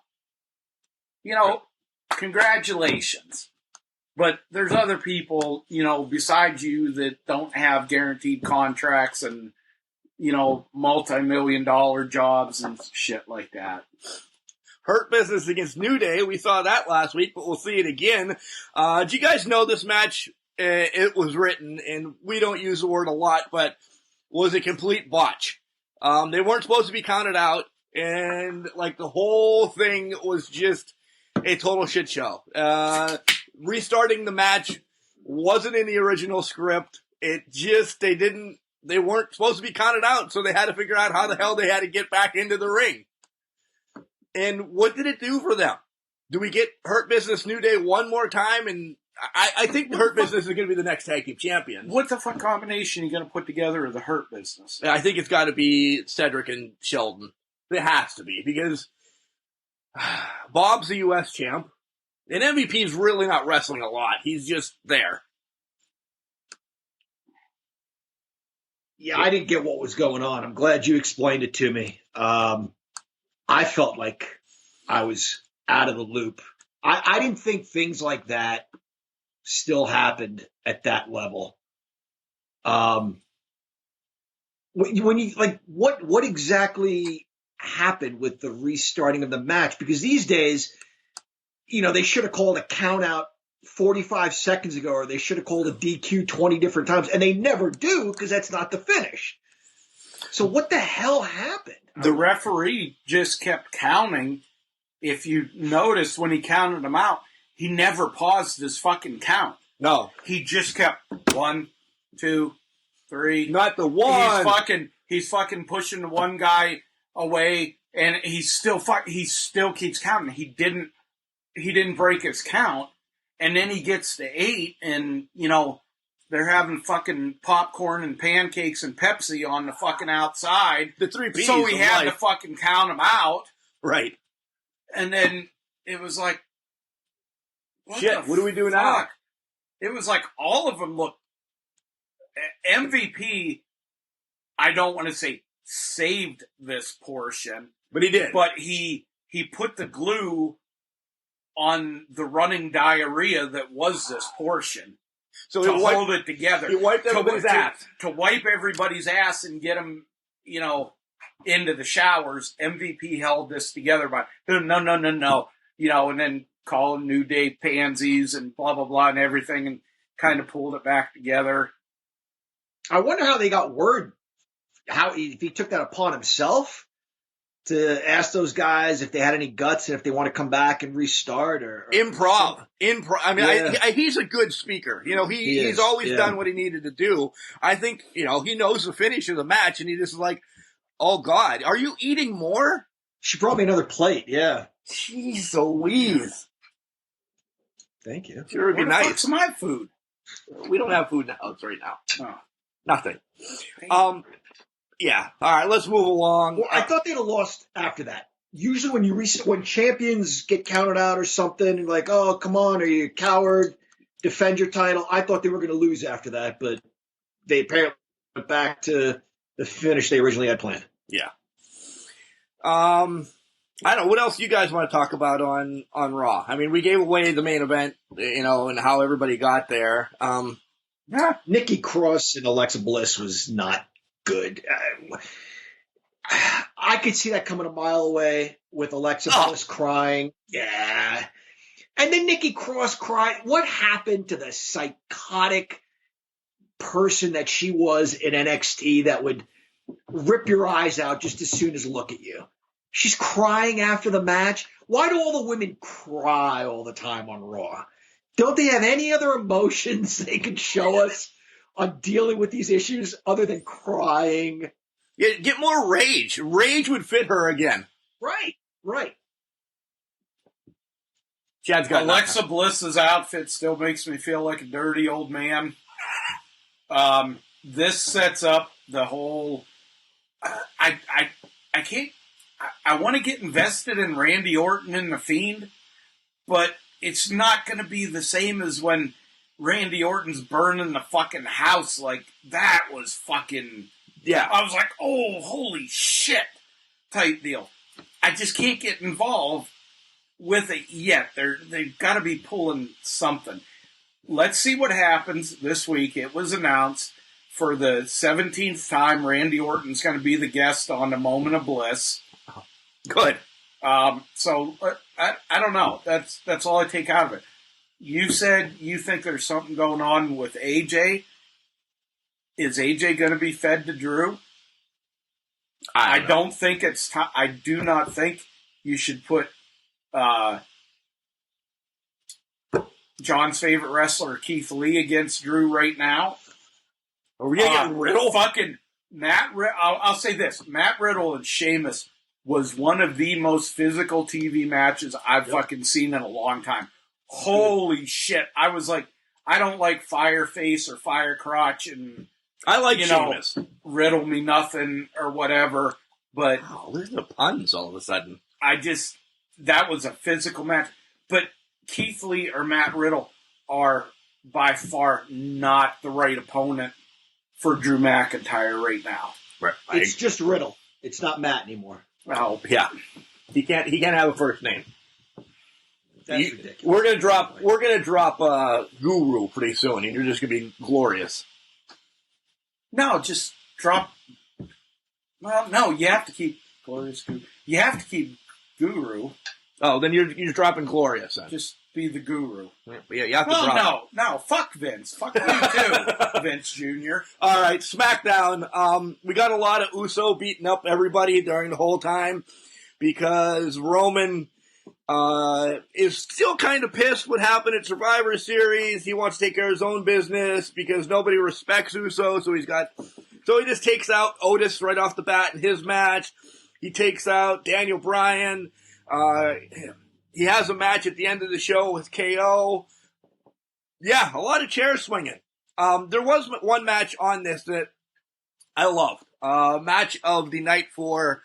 Congratulations. But there's other people, besides you that don't have guaranteed contracts and, multi-million-dollar jobs and shit like that. Hurt Business against New Day. We saw that last week, but we'll see it again. Do you guys know this match? It was written, and we don't use the word a lot, but was a complete botch. They weren't supposed to be counted out, and the whole thing was just a total shit show. Restarting the match wasn't in the original script. They weren't supposed to be counted out, so they had to figure out how the hell they had to get back into the ring. And what did it do for them? Do we get Hurt Business New Day one more time? And I think the Hurt Business is going to be the next tag team champion. What the fuck combination are you going to put together of the Hurt Business? I think it's got to be Cedric and Sheldon. It has to be, because Bob's the U.S. champ, and MVP's really not wrestling a lot. He's just there. Yeah, I didn't get what was going on. I'm glad you explained it to me. I felt like I was out of the loop. I didn't think things like that still happened at that level. When you what exactly happened with the restarting of the match? Because these days, they should have called a count out 45 seconds ago, or they should have called a DQ 20 different times, and they never do, because that's not the finish. So what the hell happened? The referee just kept counting. If you notice, when he counted them out, he never paused his fucking count. No. He just kept 1, 2, 3. Not the one. He's fucking pushing the one guy away, and he still keeps counting. He didn't break his count, and then he gets to 8, and they're having fucking popcorn and pancakes and Pepsi on the fucking outside. The 3 Ps. So he had to fucking count them out. Right. And then it was like, what do we do now? It was like all of them looked. MVP, I don't want to say saved this portion, but he did. But he put the glue on the running diarrhea that was this portion. So to hold it together. He wiped everybody's ass. To wipe everybody's ass and get them, into the showers. MVP held this together by, no. And then calling New Day pansies and blah, blah, blah and everything, and kind of pulled it back together. I wonder how they got word, if he took that upon himself to ask those guys if they had any guts and if they want to come back and restart or improv. I mean, yeah. He's a good speaker. He's always done what he needed to do. I think, he knows the finish of the match, and he just is like, oh God, are you eating more? She brought me another plate. Yeah. Jeez Louise. Thank you. Sure would be nice. What's my food? We don't have food in the house right now. Oh. Nothing. Yeah. All right, let's move along. Well, I thought they'd have lost after that. Usually when champions get counted out or something, and like, oh, come on, are you a coward? Defend your title. I thought they were going to lose after that, but they apparently went back to the finish they originally had planned. Yeah. I don't know. What else do you guys want to talk about on Raw? I mean, we gave away the main event, and how everybody got there. Nikki Cross and Alexa Bliss was not good. I could see that coming a mile away with Alexa Bliss crying. Yeah. And then Nikki Cross cried. What happened to the psychotic person that she was in NXT that would rip your eyes out just as soon as look at you? She's crying after the match. Why do all the women cry all the time on Raw? Don't they have any other emotions they can show us on dealing with these issues other than crying? Yeah, get more rage. Rage would fit her again. Right. Chad's got Alexa Bliss's outfit still makes me feel like a dirty old man. This sets up the whole. I can't. I want to get invested in Randy Orton and The Fiend, but it's not going to be the same as when Randy Orton's burning the fucking house. Like, that was fucking... Yeah. I was like, oh, holy shit type deal. I just can't get involved with it yet. They've got to be pulling something. let's see what happens this week. It was announced for the 17th time Randy Orton's going to be the guest on A Moment of Bliss. Good. So I don't know. That's all I take out of it. You said you think there's something going on with AJ. Is AJ going to be fed to Drew? I don't think it's time. I do not think you should put John's favorite wrestler, Keith Lee, against Drew right now. Are we getting Riddle? Fucking I'll say this. Matt Riddle and Sheamus was one of the most physical TV matches I've fucking seen in a long time. Holy shit. I was like, I don't like Fire Face or Fire Crotch and I like Sheamus. Riddle me nothing or whatever. But there's the puns all of a sudden. That was a physical match. But Keith Lee or Matt Riddle are by far not the right opponent for Drew McIntyre right now. Right. It's just Riddle. It's not Matt anymore. Oh, yeah. He can't have a first name. That's ridiculous. We're gonna drop Guru pretty soon, and you're just gonna be glorious. No, just drop. Well, no, you have to keep Glorious Guru. You have to keep Guru. Oh, then you're dropping Glorious then. Just be the Guru. Yeah, you have to drop. No, fuck Vince. Fuck you too, Vince Jr. All right, SmackDown. We got a lot of Uso beating up everybody during the whole time because Roman is still kind of pissed what happened at Survivor Series. He wants to take care of his own business because nobody respects Uso, so he just takes out Otis right off the bat in his match. He takes out Daniel Bryan. He has a match at the end of the show with KO. Yeah, a lot of chairs swinging. There was one match on this that I loved. Match of the night for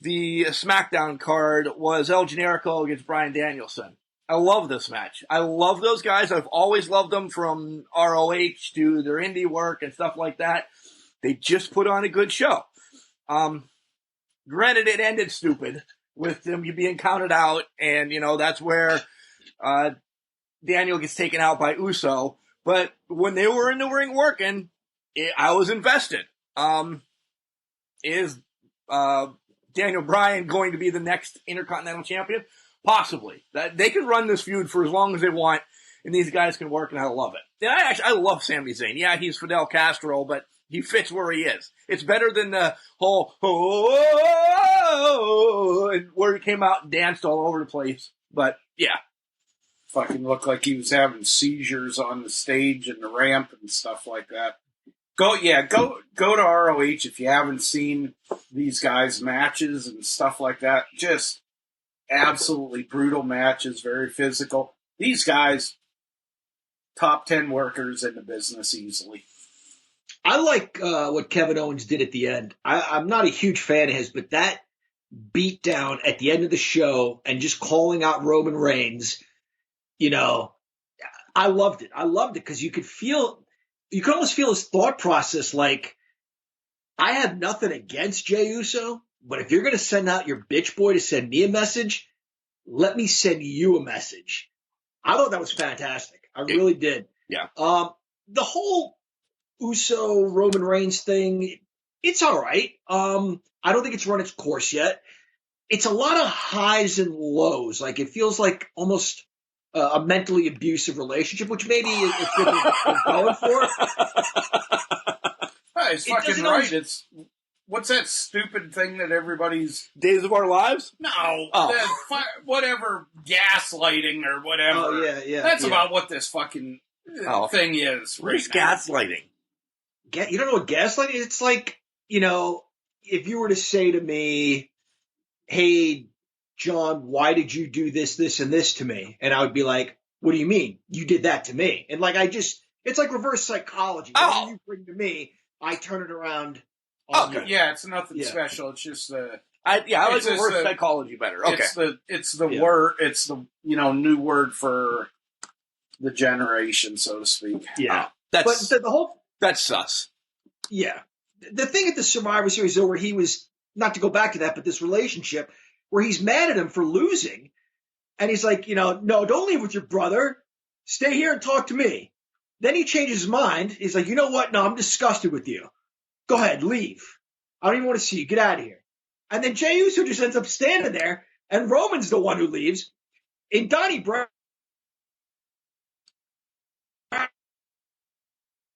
the SmackDown card was El Generico against Bryan Danielson. I love this match. I love those guys. I've always loved them from ROH to their indie work and stuff like that. They just put on a good show. Granted, it ended stupid with them being counted out, and, that's where Daniel gets taken out by Uso. But when they were in the ring working, I was invested. Is Daniel Bryan going to be the next Intercontinental Champion? Possibly. They can run this feud for as long as they want, and these guys can work, and I love it. And I love Sami Zayn. Yeah, he's Fidel Castro, but he fits where he is. It's better than the whole where he came out and danced all over the place. But yeah, fucking looked like he was having seizures on the stage and the ramp and stuff like that. Go to ROH if you haven't seen these guys' matches and stuff like that. Just absolutely brutal matches, very physical. These guys, top 10 workers in the business easily. I like what Kevin Owens did at the end. I'm not a huge fan of his, but that beatdown at the end of the show and just calling out Roman Reigns, I loved it. I loved it because you could almost feel his thought process like, I have nothing against Jey Uso, but if you're going to send out your bitch boy to send me a message, let me send you a message. I thought that was fantastic. I really did. Yeah. The whole Uso Roman Reigns thing, it's all right. I don't think it's run its course yet. It's a lot of highs and lows. Like, it feels like almost a mentally abusive relationship, which maybe is what they're going for. It's fucking right. It's what's that stupid thing that everybody's Days of Our Lives? No, whatever gaslighting or whatever. Oh yeah. That's about what this fucking thing is. What is gaslighting? You don't know what gaslighting is? It's like, if you were to say to me, "Hey, John, why did you do this, this, and this to me?" And I would be like, "What do you mean? You did that to me?" And it's like reverse psychology. Whatever you bring to me, I turn it around. Okay. Yeah, it's nothing special. It's just I like reverse psychology better. Okay. It's the word. It's the new word for the generation, so to speak. Yeah, but the whole that's sus. Yeah, the thing at the Survivor Series, though, where he was, not to go back to that, but this relationship where he's mad at him for losing, and he's like, no, don't leave with your brother. stay here and talk to me. Then he changes his mind. He's like, you know what? No, I'm disgusted with you. Go ahead, leave. I don't even want to see you. Get out of here. And then Jey Uso just ends up standing there, and Roman's the one who leaves. And Donnie Brown,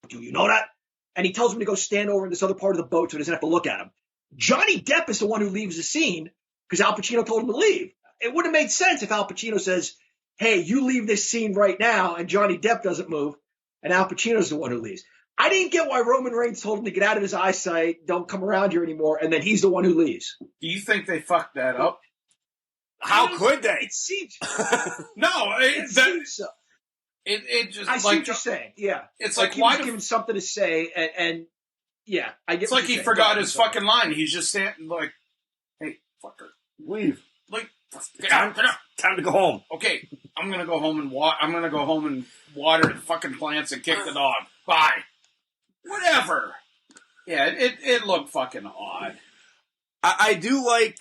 do you know that? And he tells him to go stand over in this other part of the boat so he doesn't have to look at him. Johnny Depp is the one who leaves the scene because Al Pacino told him to leave. It would have made sense if Al Pacino says, hey, you leave this scene right now, and Johnny Depp doesn't move, and Al Pacino's the one who leaves. I didn't get why Roman Reigns told him to get out of his eyesight, don't come around here anymore, and then he's the one who leaves. Do you think they fucked that up? How could they? It seems No, seems so. It just I see what you're saying. Yeah, It's like like he why was given something to say, and yeah, I get. it's what like you're he saying. forgot Go his ahead. fucking line. He's just standing like, "Hey, fucker, Leave. like, get out, get out." Time to go home. Okay, I'm gonna go home and water the fucking plants and kick the dog. Bye. Whatever. Yeah, it looked fucking odd. I do like,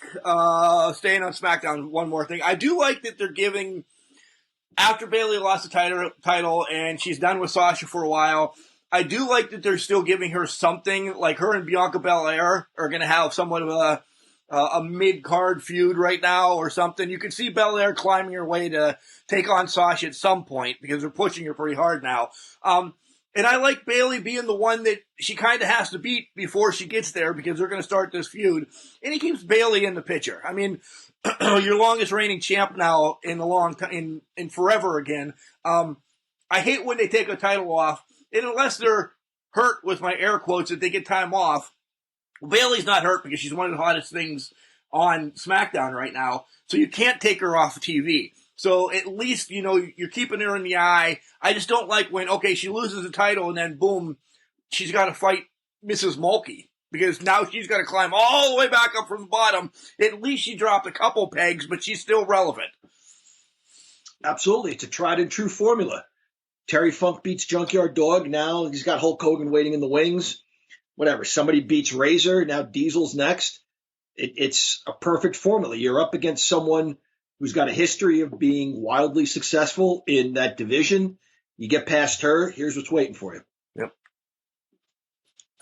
staying on SmackDown, one more thing. I do like that they're giving, after Bayley lost the title and she's done with Sasha for a while, I do like that they're still giving her something, like her and Bianca Belair are going to have somewhat of a mid-card feud right now or something. You can see Belair climbing her way to take on Sasha at some point because they're pushing her pretty hard now. And I like Bayley being the one that she kind of has to beat before she gets there because they're going to start this feud. And he keeps Bayley in the picture. I mean, your longest reigning champ now in a long time, in forever again. I hate when they take a title off, and unless they're hurt with my air quotes that they get time off. Bayley's not hurt because she's one of the hottest things on SmackDown right now. So you can't take her off TV. So at least, you know, you're keeping her in the eye. I just don't like when, okay, she loses the title and then boom, she's got to fight Mrs. Mulkey. Because now she's got to climb all the way back up from the bottom. At least she dropped a couple pegs, but she's still relevant. Absolutely. It's a tried and true formula. Terry Funk beats Junkyard Dog. Now he's got Hulk Hogan waiting in the wings. Whatever. Somebody beats Razor. Now Diesel's next. It's a perfect formula. You're up against someone who's got a history of being wildly successful in that division. You get past her, here's what's waiting for you. Yep.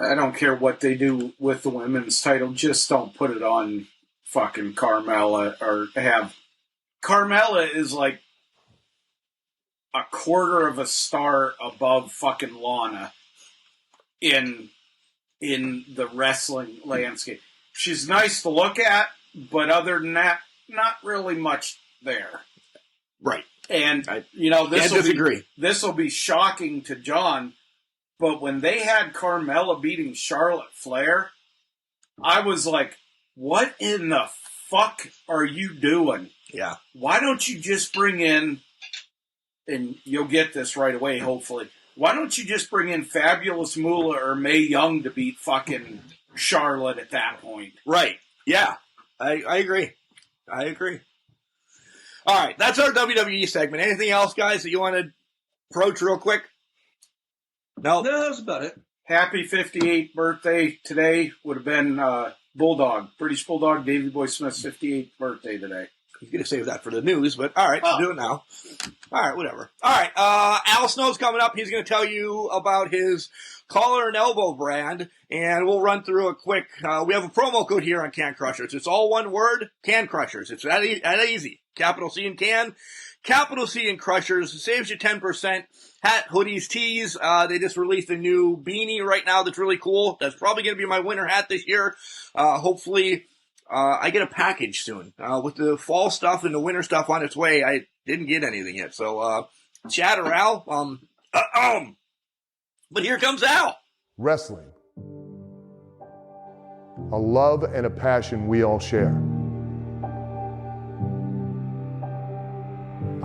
I don't care what they do with the women's title. Just don't put it on fucking Carmella or have... Carmella is like a quarter of a star above fucking Lana in the wrestling landscape. She's nice to look at, but other than that, not really much there. Right. And, you know, this will be shocking to John, but when they had Carmella beating Charlotte Flair, I was like, what in the fuck are you doing? Yeah. Why don't you just bring in, and you'll get this right away, hopefully, why don't you just bring in Fabulous Moolah or Mae Young to beat fucking Charlotte at that point? Right. Yeah. I agree. I agree. All right, that's our WWE segment. Anything else, guys, that you want to approach real quick? No, that was about it. Happy 58th birthday today would have been Bulldog, British Bulldog, Davey Boy Smith's 58th birthday today. You're going to save that for the news, but all right, do it now. All right, whatever. All right, Al Snow's coming up. He's going to tell you about his collar and elbow brand, and we'll run through a quick. We have a promo code here on Can Crushers. It's all one word, Can Crushers. It's that easy. Capital C in Can, capital C in Crushers. It saves you 10%. Hat, hoodies, tees. They just released a new beanie right now that's really cool. That's probably going to be my winter hat this year. Hopefully, I get a package soon. With the fall stuff and the winter stuff on its way, I didn't get anything yet. So, Chad or Al, but here comes Al. Wrestling. A love and a passion we all share.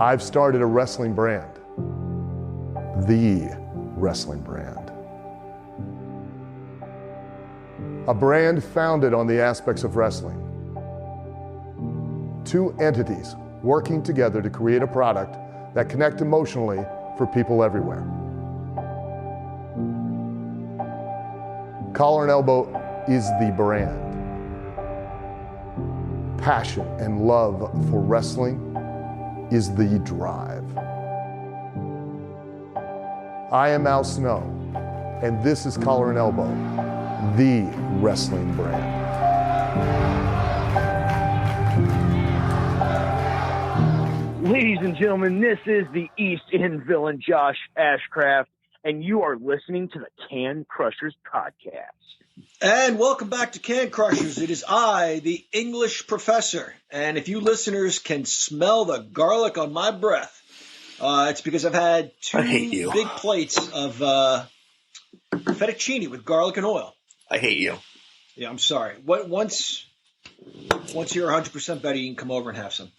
I've started a wrestling brand. The wrestling brand. A brand founded on the aspects of wrestling. Two entities working together to create a product that connects emotionally for people everywhere. Collar and Elbow is the brand. Passion and love for wrestling is the drive. I am Al Snow, and this is Collar and Elbow, the wrestling brand. Ladies and gentlemen, this is the East End villain, Josh Ashcraft, and you are listening to the Can Crushers podcast. And welcome back to Can Crushers. It is I, the English professor. And if you listeners can smell the garlic on my breath, it's because I've had two big plates of fettuccine with garlic and oil. I hate you. Yeah, I'm sorry. Once you're 100% better, you can come over and have some.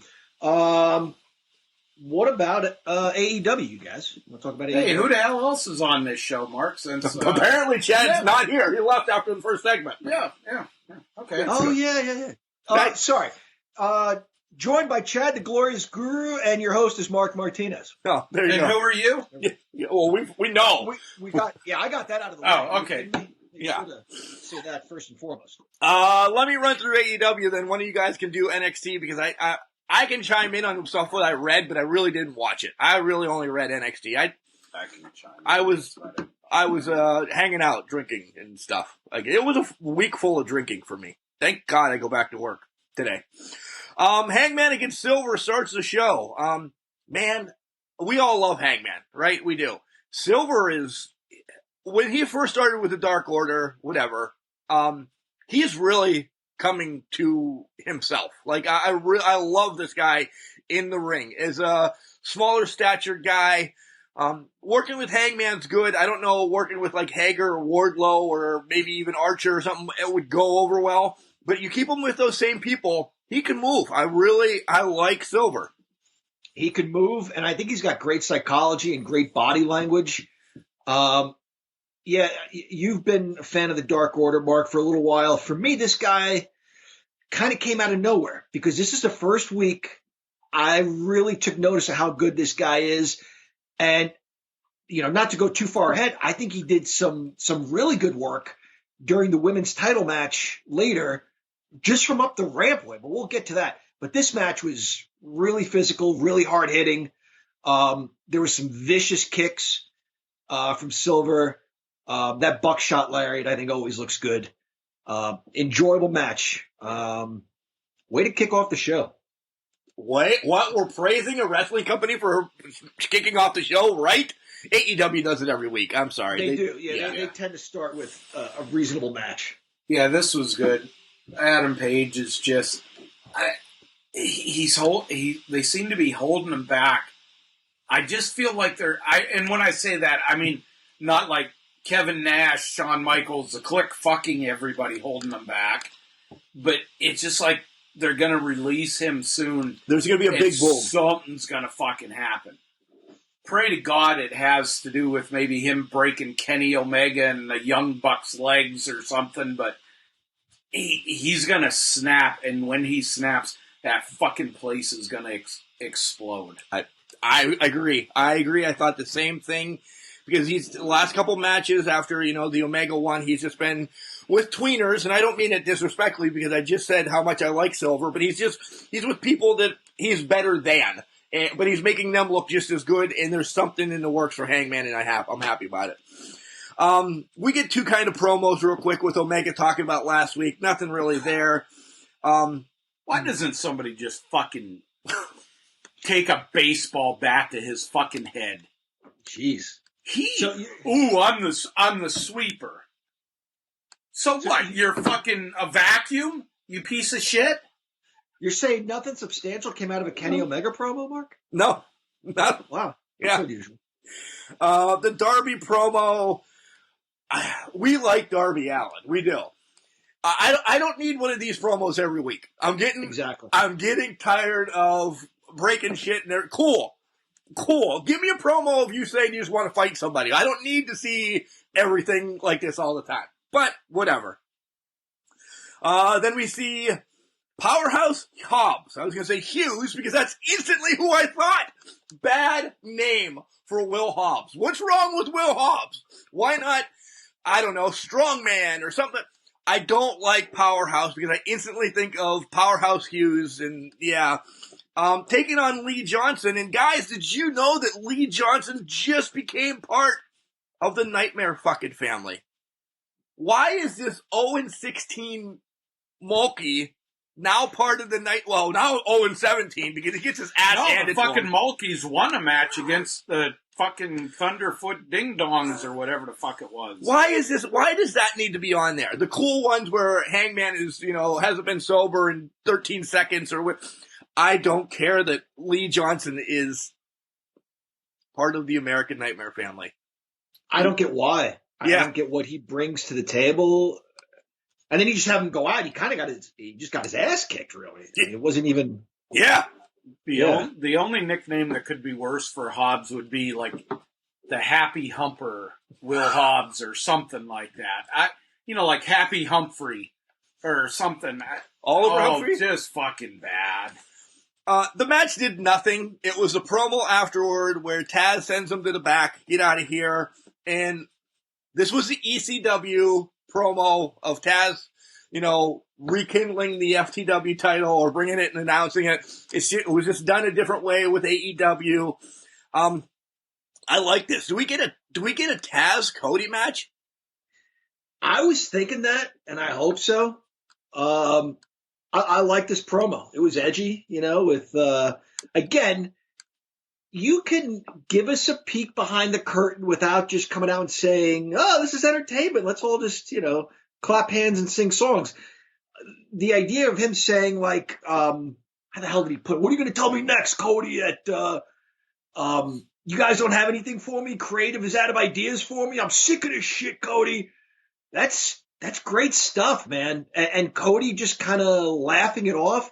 What about AEW, you guys? Want to talk about AEW? Hey, who the hell else is on this show, Mark? Since apparently Chad's not here. He left after the first segment. Yeah. Okay. Oh, yeah. Sorry. Joined by Chad, the Glorious Guru, and your host is Mark Martinez. Oh, there you go. And who are you? Yeah, well, we know. We got. Yeah, I got that out of the way. Oh, okay. Yeah. Say that first and foremost. Let me run through AEW, then one of you guys can do NXT, because I can chime in on stuff that I read, but I really didn't watch it. I really only read NXT. I was hanging out, drinking and stuff. Like, it was a week full of drinking for me. Thank God I go back to work today. Hangman against Silver starts the show. Man, we all love Hangman, right? We do. Silver is, when he first started with the Dark Order, whatever, he's really coming to himself. Like, I love this guy in the ring. As a smaller statured guy, working with Hangman's good. I don't know, working with like Hager or Wardlow or maybe even Archer or something, it would go over well. But you keep him with those same people, he can move. I like Silver. He can move, and I think he's got great psychology and great body language. Yeah, you've been a fan of the Dark Order, Mark, for a little while. For me, this guy kind of came out of nowhere because this is the first week I really took notice of how good this guy is. And, not to go too far ahead, I think he did some really good work during the women's title match later, just from up the rampway, but we'll get to that. But this match was really physical, really hard hitting. There were some vicious kicks from Silver. That buckshot lariat, I think, always looks good. Enjoyable match. Way to kick off the show. Wait, what? We're praising a wrestling company for kicking off the show, right? AEW does it every week. I'm sorry. They do. Yeah, they tend to start with a reasonable match. Yeah, this was good. Adam Page is just, they seem to be holding him back. I just feel like and when I say that, I mean, not like Kevin Nash, Shawn Michaels, the Click fucking everybody holding them back. But it's just like they're going to release him soon. There's going to be a big boom. Something's going to fucking happen. Pray to God it has to do with maybe him breaking Kenny Omega and the Young Bucks' legs or something. But he's going to snap. And when he snaps, that fucking place is going to explode. I agree. I thought the same thing. Because the last couple matches after, the Omega one, he's just been with tweeners, and I don't mean it disrespectfully because I just said how much I like Silver, but he's with people that he's better than. But he's making them look just as good, and there's something in the works for Hangman, and I'm happy about it. We get two kind of promos real quick with Omega talking about last week. Nothing really there. Why doesn't somebody just fucking take a baseball bat to his fucking head? Jeez. I'm the sweeper. So what? You're fucking a vacuum? You piece of shit? You're saying nothing substantial came out of a Kenny Omega promo, Mark? No. Wow. Yeah. That's unusual. The Darby promo, we like Darby Allin. We do. I don't need one of these promos every week. I'm getting tired of breaking shit and they're cool. Give me a promo of you saying you just want to fight somebody. I don't need to see everything like this all the time. But whatever. Then we see Powerhouse Hobbs. I was going to say Hughes because that's instantly who I thought. Bad name for Will Hobbs. What's wrong with Will Hobbs? Why not, I don't know, Strongman or something? I don't like Powerhouse because I instantly think of Powerhouse Hughes and taking on Lee Johnson. And guys, did you know that Lee Johnson just became part of the Nightmare fucking family. Why is this 0-16 Mulkey now part of the night? Well, now 0-17 because he gets his ass handed the to fucking him. Mulkeys won a match against the fucking Thunderfoot Ding Dongs or whatever the fuck it was. Why is this? Why does that need to be on there? The cool ones where Hangman is, hasn't been sober in 13 seconds or what? I don't care that Lee Johnson is part of the American Nightmare family. I don't get why. I Yeah. don't get what he brings to the table. And then you just have him go out. He just got his ass kicked, really. I mean, it wasn't even. Yeah. The only nickname that could be worse for Hobbs would be like the Happy Humper Will Hobbs or something like that. Like Happy Humphrey or something. Oliver Humphrey? Just fucking bad. The match did nothing. It was a promo afterward where Taz sends him to the back, get out of here. And this was the ECW promo of Taz, rekindling the FTW title or bringing it and announcing it. It was just done a different way with AEW. I like this. Do we get a Taz Cody match? I was thinking that, and I hope so. I like this promo. It was edgy, with, again, you can give us a peek behind the curtain without just coming out and saying, oh, this is entertainment. Let's all just, clap hands and sing songs. The idea of him saying, like, how the hell did he put it? What are you going to tell me next, Cody, that you guys don't have anything for me? Creative is out of ideas for me? I'm sick of this shit, Cody. That's great stuff, man. And Cody just kind of laughing it off.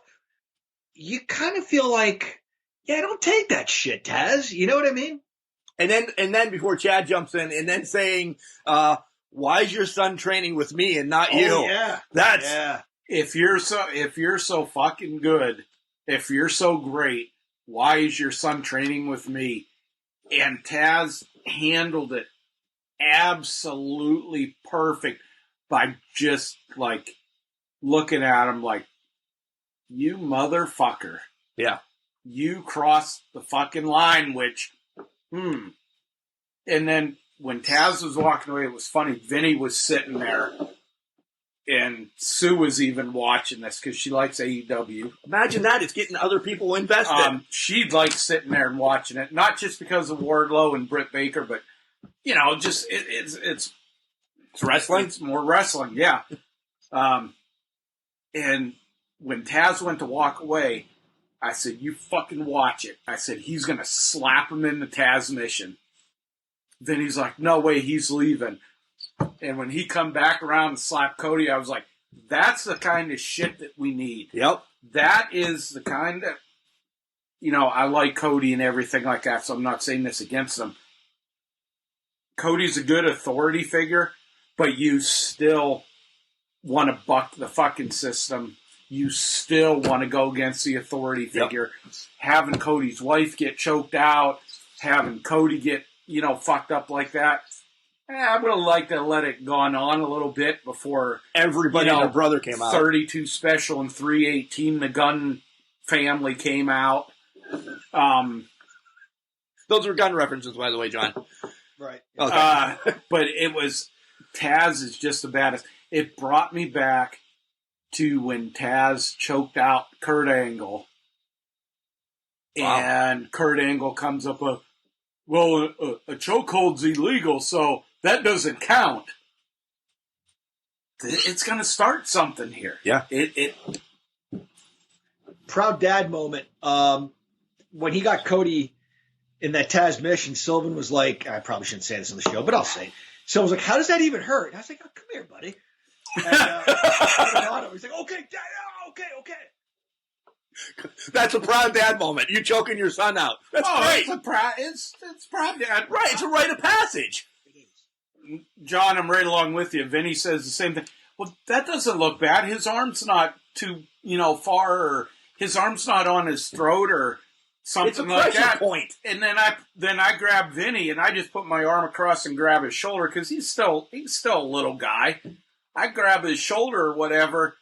You kind of feel like, yeah, don't take that shit, Taz. You know what I mean? And then before Chad jumps in and then saying, why is your son training with me and not you? Yeah. That's If you're so fucking good, if you're so great, why is your son training with me? And Taz handled it absolutely perfect by just like looking at him like, you motherfucker. Yeah. You crossed the fucking line, which, And then when Taz was walking away, it was funny. Vinny was sitting there, and Sue was even watching this because she likes AEW. Imagine that. It's getting other people invested. She'd like sitting there and watching it, not just because of Wardlow and Britt Baker, but, just it's wrestling. It's more wrestling, yeah. And when Taz went to walk away, I said, you fucking watch it. I said, he's going to slap him in the Taz mission. Then he's like, no way, he's leaving. And when he come back around and slap Cody, I was like, that's the kind of shit that we need. Yep. That is the kind of, I like Cody and everything like that, so I'm not saying this against him. Cody's a good authority figure, but you still want to buck the fucking system. You still want to go against the authority figure. Yep. Having Cody's wife get choked out, having Cody get, fucked up like that. I would have liked to let it gone on a little bit before everybody and their brother came out. 32 Special and 318, the Gun family came out. Those were gun references, by the way, John. Right. Okay. But it was, Taz is just the baddest. It brought me back to when Taz choked out Kurt Angle. Wow. And Kurt Angle comes up with, a chokehold's illegal, so that doesn't count. It's going to start something here. Yeah. It proud dad moment. When he got Cody in that Taz mission, Sylvan was like, I probably shouldn't say this on the show, but I'll say it. Sylvan was like, how does that even hurt? And I was like, oh, come here, buddy. And he's like, okay, dad, okay. That's a proud dad moment. You choking your son out. That's great. It's proud dad. Right, it's a rite of passage. John, I'm right along with you. Vinny says the same thing. Well, that doesn't look bad. His arm's not too, far, or his arm's not on his throat or something like that. Point. And then I grab Vinny and I just put my arm across and grab his shoulder because he's still a little guy. I grab his shoulder or whatever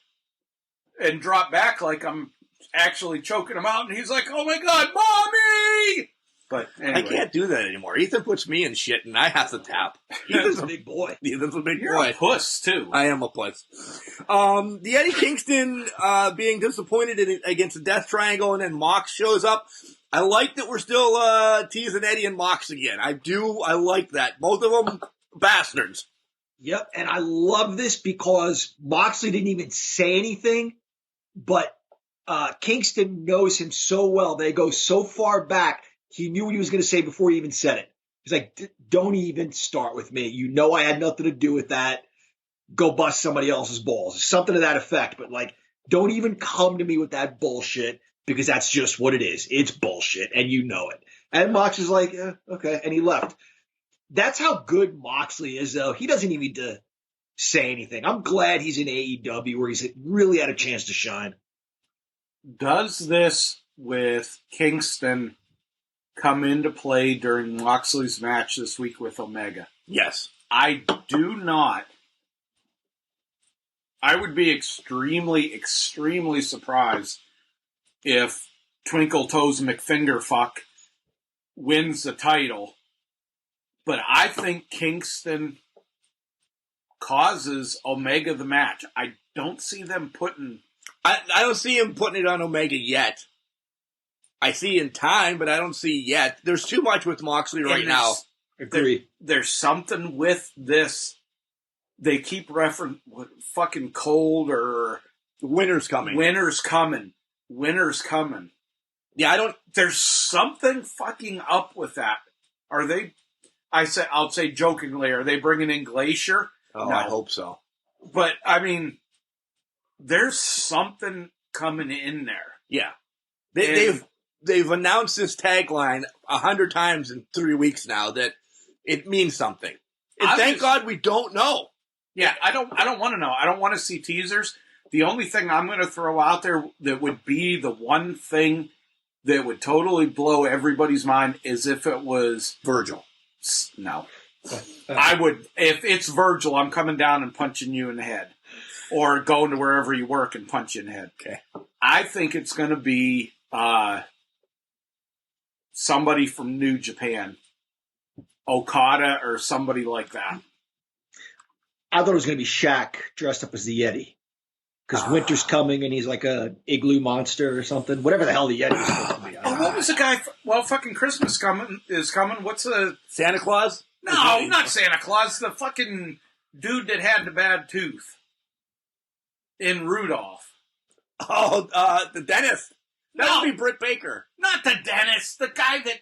and drop back like I'm actually choking him out, and he's like, oh my God, Mommy! But I anyway, can't do that anymore. Ethan puts me in shit, and I have to tap. He's a big boy. Ethan's a big you're boy. a puss too. I am a puss. The Eddie Kingston being disappointed against the Death Triangle, and then Mox shows up. I like that we're still teasing Eddie and Mox again. I do. I like that. Both of them bastards. Yep, and I love this because Moxley didn't even say anything, but Kingston knows him so well. They go so far back. He knew what he was going to say before he even said it. He's like, don't even start with me. You know I had nothing to do with that. Go bust somebody else's balls. Something to that effect. But, like, don't even come to me with that bullshit because that's just what it is. It's bullshit, and you know it. And Mox is like, okay, and he left. That's how good Moxley is, though. He doesn't even need to say anything. I'm glad he's in AEW where he's really had a chance to shine. Does this with Kingston come into play during Moxley's match this week with Omega? Yes. I do not. I would be extremely, extremely surprised if Twinkle Toes McFingerfuck wins the title. But I think Kingston causes Omega the match. I don't see them putting... I don't see him putting it on Omega yet. I see in time, but I don't see yet. There's too much with Moxley right now. Agree. There's something with this. They keep referencing fucking cold or... Winter's coming. Winter's coming. Winter's coming. Yeah, I don't... There's something fucking up with that. Are they... I'll say jokingly, are they bringing in Glacier? Oh, No. I hope so. But, I mean, there's something coming in there. Yeah. And- They've announced this tagline 100 times in 3 weeks now that it means something. And thank God we don't know. Yeah, I don't want to know. I don't want to see teasers. The only thing I'm going to throw out there that would be the one thing that would totally blow everybody's mind is if it was Virgil. No. I would, if it's Virgil, I'm coming down and punching you in the head. Or going to wherever you work and punch you in the head. Okay. I think it's going to be somebody from New Japan. Okada or somebody like that. I thought it was going to be Shaq dressed up as the Yeti. Because winter's coming and he's like a igloo monster or something. Whatever the hell the Yeti is supposed to be. Oh, what was the guy? Well, fucking Christmas is coming. What's the... Santa Claus? No, not Santa Claus. The fucking dude that had the bad tooth. In Rudolph. Oh, the dentist. That would be Britt Baker. Not the dentist. The guy that...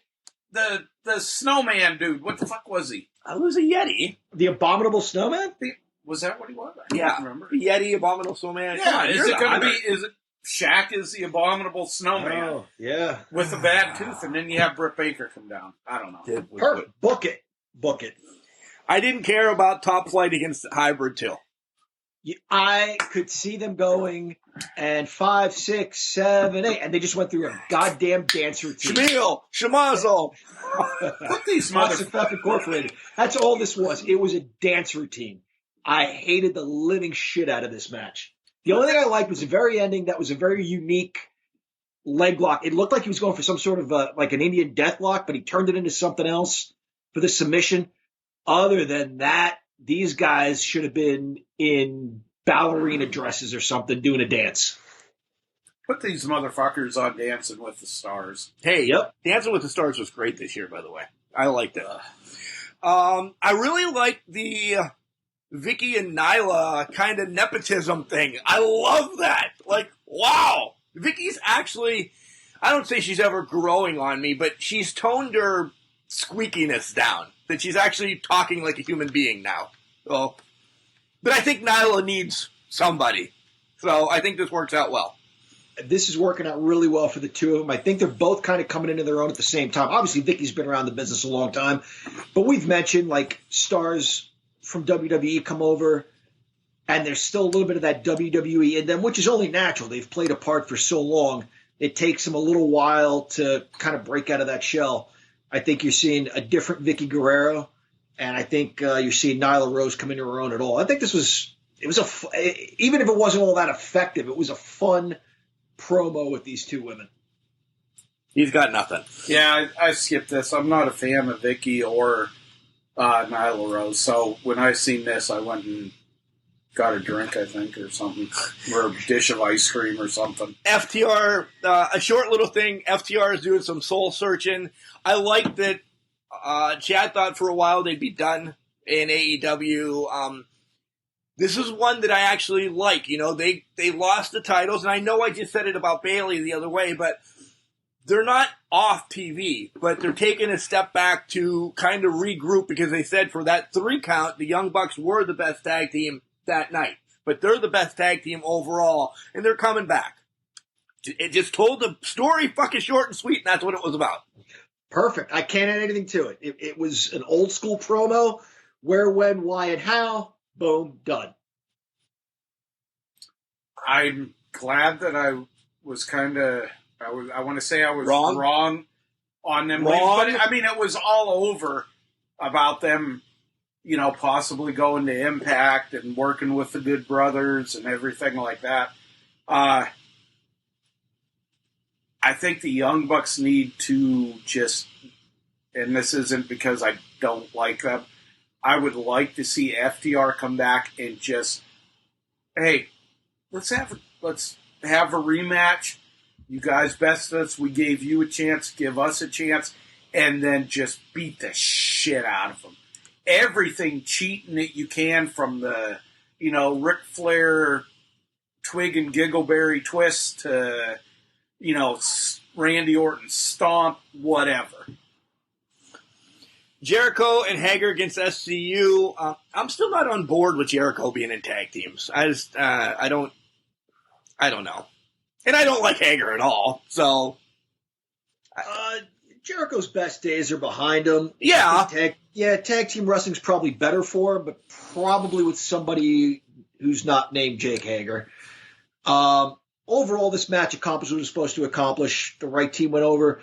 The snowman dude. What the fuck was he? I was a Yeti. The Abominable Snowman? Was that what he was? I Yeah. can't remember. Yeti, Abominable Snowman. Yeah, Come on, is you're it the going to hunter. be... Is it Shaq is the Abominable Snowman Oh, yeah. with a bad tooth, and then you have Britt Baker come down. I don't know. Perfect. Book it. Book it. I didn't care about Top Flight against Hybrid too. I could see them going and 5, 6, 7, 8, and they just went through a goddamn dance routine. Shamil, Shamazo. Put these Monster Fuck Incorporated. That's all this was. It was a dance routine. I hated the living shit out of this match. The only thing I liked was the very ending. That was a very unique leg lock. It looked like he was going for some sort of like an Indian death lock, but he turned it into something else for the submission. Other than that, these guys should have been in ballerina dresses or something doing a dance. Put these motherfuckers on Dancing with the Stars. Hey, Yep. Dancing with the Stars was great this year, by the way. I liked it. I really liked the Vicky and Nyla kind of nepotism thing. I love that. Like, wow. Vicky's actually, I don't say she's ever growing on me, but she's toned her squeakiness down. That she's actually talking like a human being now. So, but I think Nyla needs somebody. So I think this works out well. This is working out really well for the two of them. I think they're both kind of coming into their own at the same time. Obviously, Vicky's been around the business a long time, but we've mentioned like stars from WWE come over, and there's still a little bit of that WWE in them, which is only natural. They've played a part for so long. It takes them a little while to kind of break out of that shell. I think you're seeing a different Vicky Guerrero, and I think you're seeing Nyla Rose come into her own at all. I think even if it wasn't all that effective, it was a fun promo with these two women. He's got nothing. Yeah, I skipped this. I'm not a fan of Vicky or Nyla Rose, so when I seen this, I went and got a drink, I think, or something, or a dish of ice cream or something. FTR, a short little thing. FTR is doing some soul searching. I like that. Chad thought for a while they'd be done in AEW. This is one that I actually like. You know, they lost the titles, and I know I just said it about Bayley the other way, but they're not off TV, but they're taking a step back to kind of regroup because they said for that 3 count, the Young Bucks were the best tag team that night. But they're the best tag team overall, and they're coming back. It just told the story fucking short and sweet, and that's what it was about. Perfect. I can't add anything to it. It was an old school promo. Where, when, why, and how. Boom, done. I'm glad that I was kind of, I want to say I was wrong on them. But, I mean, it was all over about them, you know, possibly going to Impact and working with the Good Brothers and everything like that. I think the Young Bucks need to just, and this isn't because I don't like them, I would like to see FTR come back and just, hey, let's have a rematch. You guys bested us. We gave you a chance. Give us a chance. And then just beat the shit out of them. Everything cheating that you can, from the, you know, Ric Flair Twig and Giggleberry twist to, you know, Randy Orton stomp, whatever. Jericho and Hager against SCU. I'm still not on board with Jericho being in tag teams. I don't know. And I don't like Hager at all, so. Jericho's best days are behind him. Yeah. Tag team wrestling's probably better for him, but probably with somebody who's not named Jake Hager. Overall, this match accomplished what it was supposed to accomplish. The right team went over.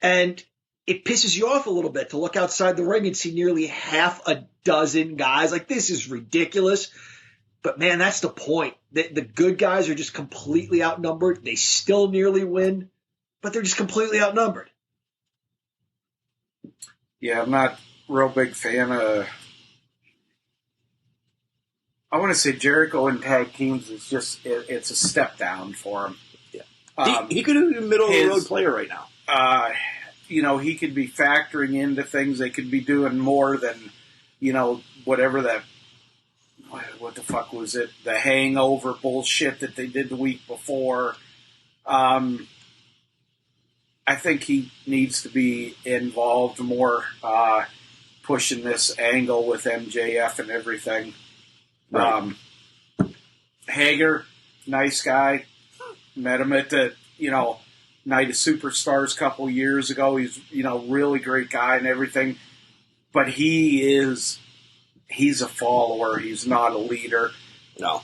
And it pisses you off a little bit to look outside the ring and see nearly half a dozen guys. Like, this is ridiculous. But, man, that's the point. The good guys are just completely outnumbered. They still nearly win, but they're just completely outnumbered. Yeah, I'm not a real big fan of... I want to say Jericho in tag teams is just... It's a step down for him. Yeah. He could be a middle-of-the-road player right now. You know, he could be factoring into things. They could be doing more than, you know, whatever that... What the fuck was it? The hangover bullshit that they did the week before. I think he needs to be involved more, pushing this angle with MJF and everything. Right. Hager, nice guy. Met him at the, you know, Night of Superstars a couple years ago. He's, you know, really great guy and everything. But he's a follower. He's not a leader. No.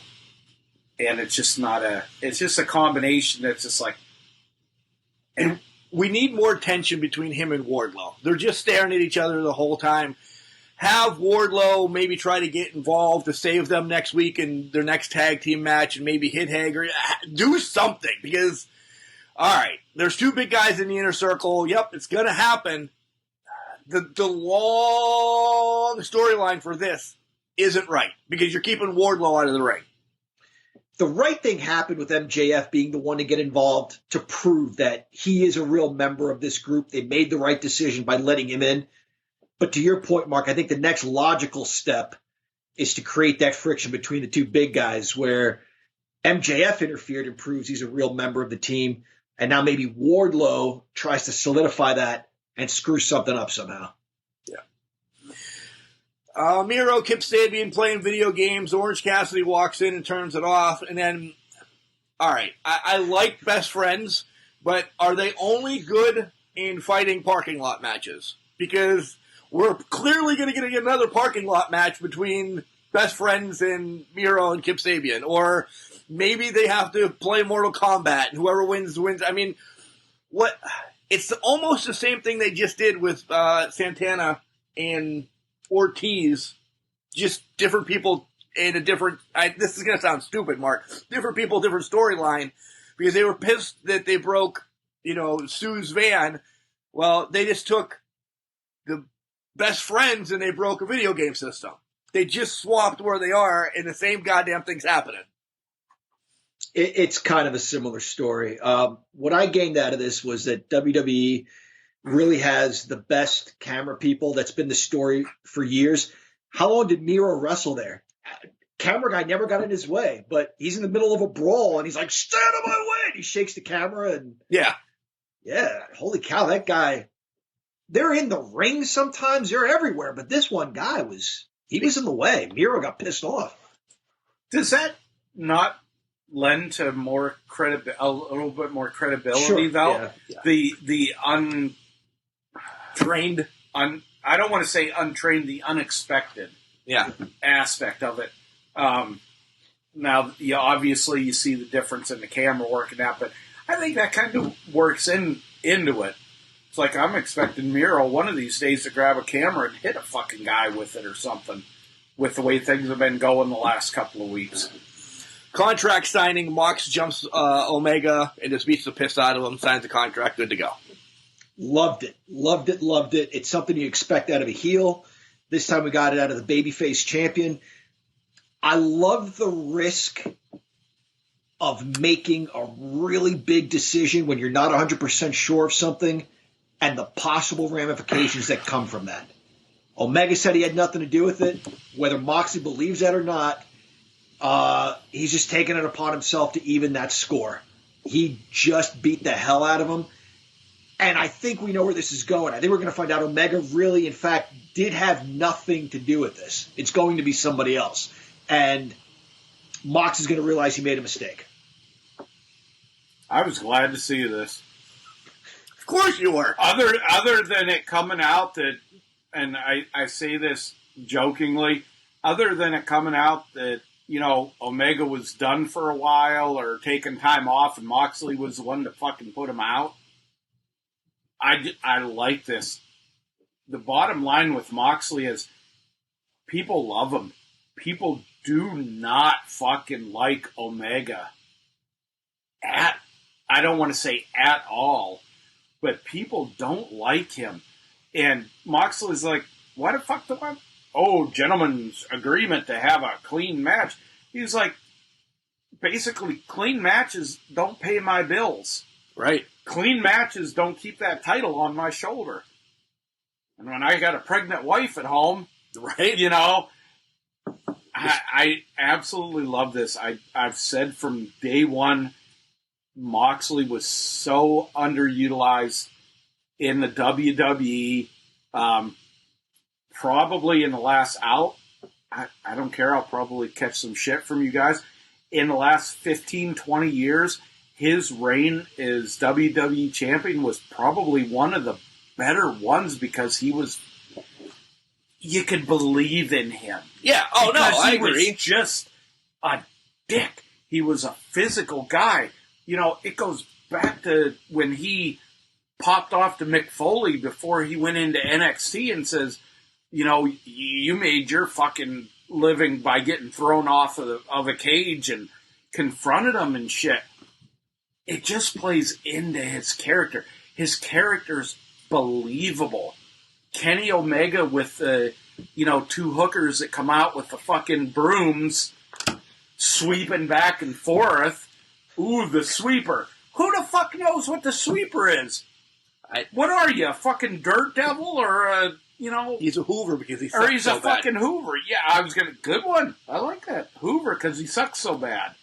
And it's just a combination that's just like... And we need more tension between him and Wardlow. They're just staring at each other the whole time. Have Wardlow maybe try to get involved to save them next week in their next tag team match and maybe hit Hager. Do something, because, all right, there's 2 big guys in the inner circle. Yep, it's going to happen. The long storyline for this isn't right, because you're keeping Wardlow out of the ring. The right thing happened with MJF being the one to get involved to prove that he is a real member of this group. They made the right decision by letting him in. But to your point, Mark, I think the next logical step is to create that friction between the 2 big guys where MJF interfered and proves he's a real member of the team. And now maybe Wardlow tries to solidify that and screw something up somehow. Miro, Kip Sabian playing video games. Orange Cassidy walks in and turns it off. And then, all right, I like Best Friends, but are they only good in fighting parking lot matches? Because we're clearly going to get another parking lot match between Best Friends and Miro and Kip Sabian. Or maybe they have to play Mortal Kombat, and whoever wins, wins. I mean, what? It's almost the same thing they just did with Santana and Ortiz, just different people in a different... this is going to sound stupid, Mark. Different people, different storyline, because they were pissed that they broke Sue's van. Well, they just took the best friends and they broke a video game system. They just swapped where they are, and the same goddamn thing's happening. It's kind of a similar story. What I gained out of this was that WWE really has the best camera people. That's been the story for years. How long did Miro wrestle there? Camera guy never got in his way, but he's in the middle of a brawl, and he's like, "Stay out of my way!" And he shakes the camera, and yeah, holy cow, that guy. They're in the ring sometimes. They're everywhere, but this one guy was in the way. Miro got pissed off. Does that not lend to more a little bit more credibility, sure. though? Yeah. The untrained, I don't want to say untrained, the unexpected aspect of it. Now, obviously you see the difference in the camera work and that, but I think that kind of works into it. It's like I'm expecting Miro one of these days to grab a camera and hit a fucking guy with it or something, with the way things have been going the last couple of weeks. Contract signing, Mox jumps Omega and just beats the piss out of him, signs the contract, good to go. Loved it. It's something you expect out of a heel. This time we got it out of the babyface champion. I love the risk of making a really big decision when you're not 100% sure of something and the possible ramifications that come from that. Omega said he had nothing to do with it. Whether Moxley believes that or not, he's just taking it upon himself to even that score. He just beat the hell out of him. And I think we know where this is going. I think we're going to find out Omega really, in fact, did have nothing to do with this. It's going to be somebody else. And Mox is going to realize he made a mistake. I was glad to see this. Of course you were. Other than it coming out that, and I say this jokingly, other than it coming out that, Omega was done for a while or taking time off and Moxley was the one to fucking put him out, I like this. The bottom line with Moxley is people love him. People do not fucking like Omega. I don't want to say at all, but people don't like him. And Moxley's like, why the fuck do I... Oh, gentlemen's agreement to have a clean match. He's like, basically, clean matches don't pay my bills. Right. Clean matches don't keep that title on my shoulder. And when I got a pregnant wife at home, right? I absolutely love this. I've said from day one, Moxley was so underutilized in the WWE. Probably in the last I don't care, I'll probably catch some shit from you guys. In the last 15, 20 years, his reign as WWE champion was probably one of the better ones because you could believe in him. Yeah, oh because no, I agree. He was just a dick. He was a physical guy. It goes back to when he popped off to Mick Foley before he went into NXT and says, you made your fucking living by getting thrown off of a cage and confronted him and shit. It just plays into his character. His character's believable. Kenny Omega with the, two hookers that come out with the fucking brooms sweeping back and forth. Ooh, the sweeper. Who the fuck knows what the sweeper is? What are you, a fucking dirt devil or a... He's a Hoover because he sucks or he's so a fucking Hoover. Yeah, good one. I like that. Hoover because he sucks so bad.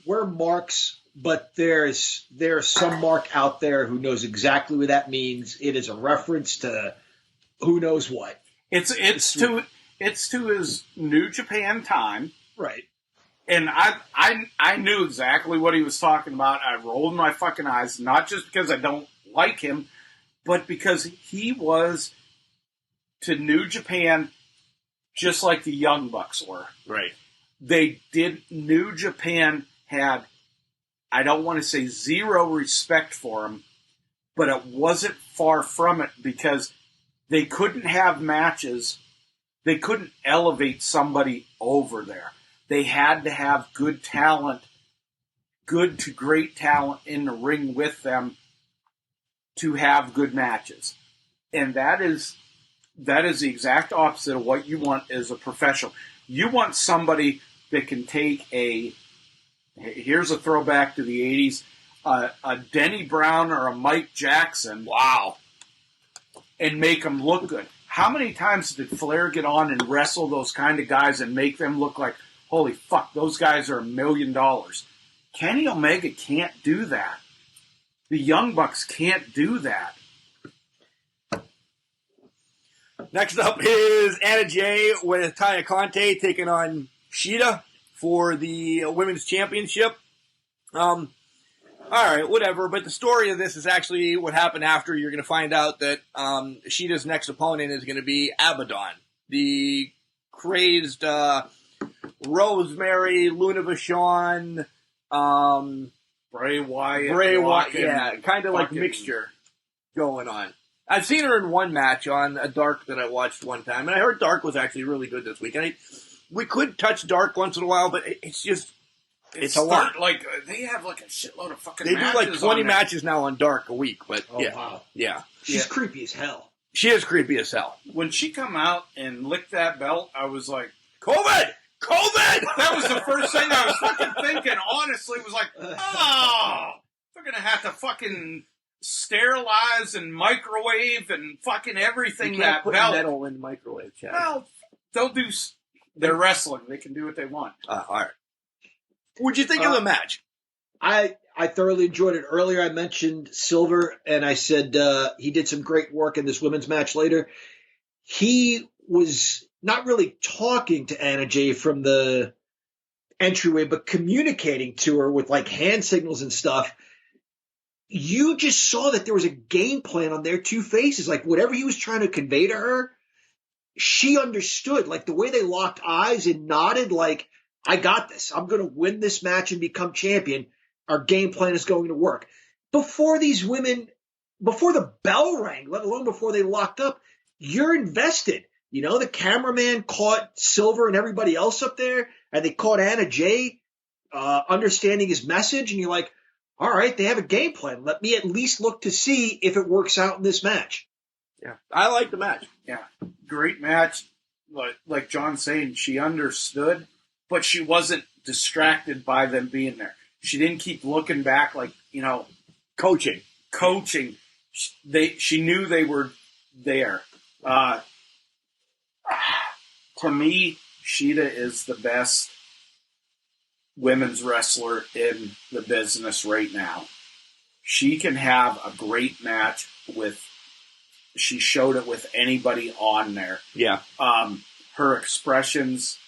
We're marks, but there's some mark out there who knows exactly what that means. It is a reference to who knows what. It's to his New Japan time. Right. And I knew exactly what he was talking about. I rolled my fucking eyes, not just because I don't like him, but because he was to New Japan just like the Young Bucks were. Right. New Japan had, I don't want to say zero respect for him, but it wasn't far from it because they couldn't have matches. They couldn't elevate somebody over there. They had to have good talent good to great talent in the ring with them to have good matches. And that is the exact opposite of what you want as a professional. You want somebody that can take here's a throwback to the 80s, a Denny Brown or a Mike Jackson. Wow. And make them look good. How many times did Flair get on and wrestle those kind of guys and make them look like, holy fuck, those guys are $1 million? Kenny Omega can't do that. The Young Bucks can't do that. Next up is Anna Jay with Taya Conte taking on Shida for the Women's Championship. All right, whatever. But the story of this is actually what happened after. You're going to find out that Shida's next opponent is going to be Abaddon, the crazed Rosemary, Luna Vachon, Bray Wyatt, yeah, kind of like mixture going on. I've seen her in one match on a Dark that I watched one time, and I heard Dark was actually really good this week. We could touch Dark once in a while, but it's just it's a lot. Like they have like a shitload of fucking. They do like 20 matches now on Dark a week, but yeah. She's creepy as hell. She is creepy as hell. When she come out and licked that belt, I was like, COVID! That was the first thing I was fucking thinking. Honestly, it was like, they're gonna have to fucking sterilize and microwave and fucking everything. You can't that put belt. metal in the microwave, Chad. Well, they'll do. They're wrestling. They can do what they want. All right. What'd you think of the match? I thoroughly enjoyed it. Earlier I mentioned Silver, and I said he did some great work in this women's match later. He was not really talking to Anna Jay from the entryway, but communicating to her with like hand signals and stuff. You just saw that there was a game plan on their two faces. Like whatever he was trying to convey to her, she understood. Like the way they locked eyes and nodded, like, I got this. I'm going to win this match and become champion. Our game plan is going to work. Before these women, before the bell rang, let alone before they locked up, you're invested. You know, the cameraman caught Silver and everybody else up there, and they caught Anna Jay understanding his message, and you're like, all right, they have a game plan. Let me at least look to see if it works out in this match. Yeah, I like the match. Yeah, great match. Like John's saying, she understood, but she wasn't distracted by them being there. She didn't keep looking back like, coaching. She knew they were there. To me, Shida is the best women's wrestler in the business right now. She can have a great match she showed it with anybody on there. Yeah. Her expressions,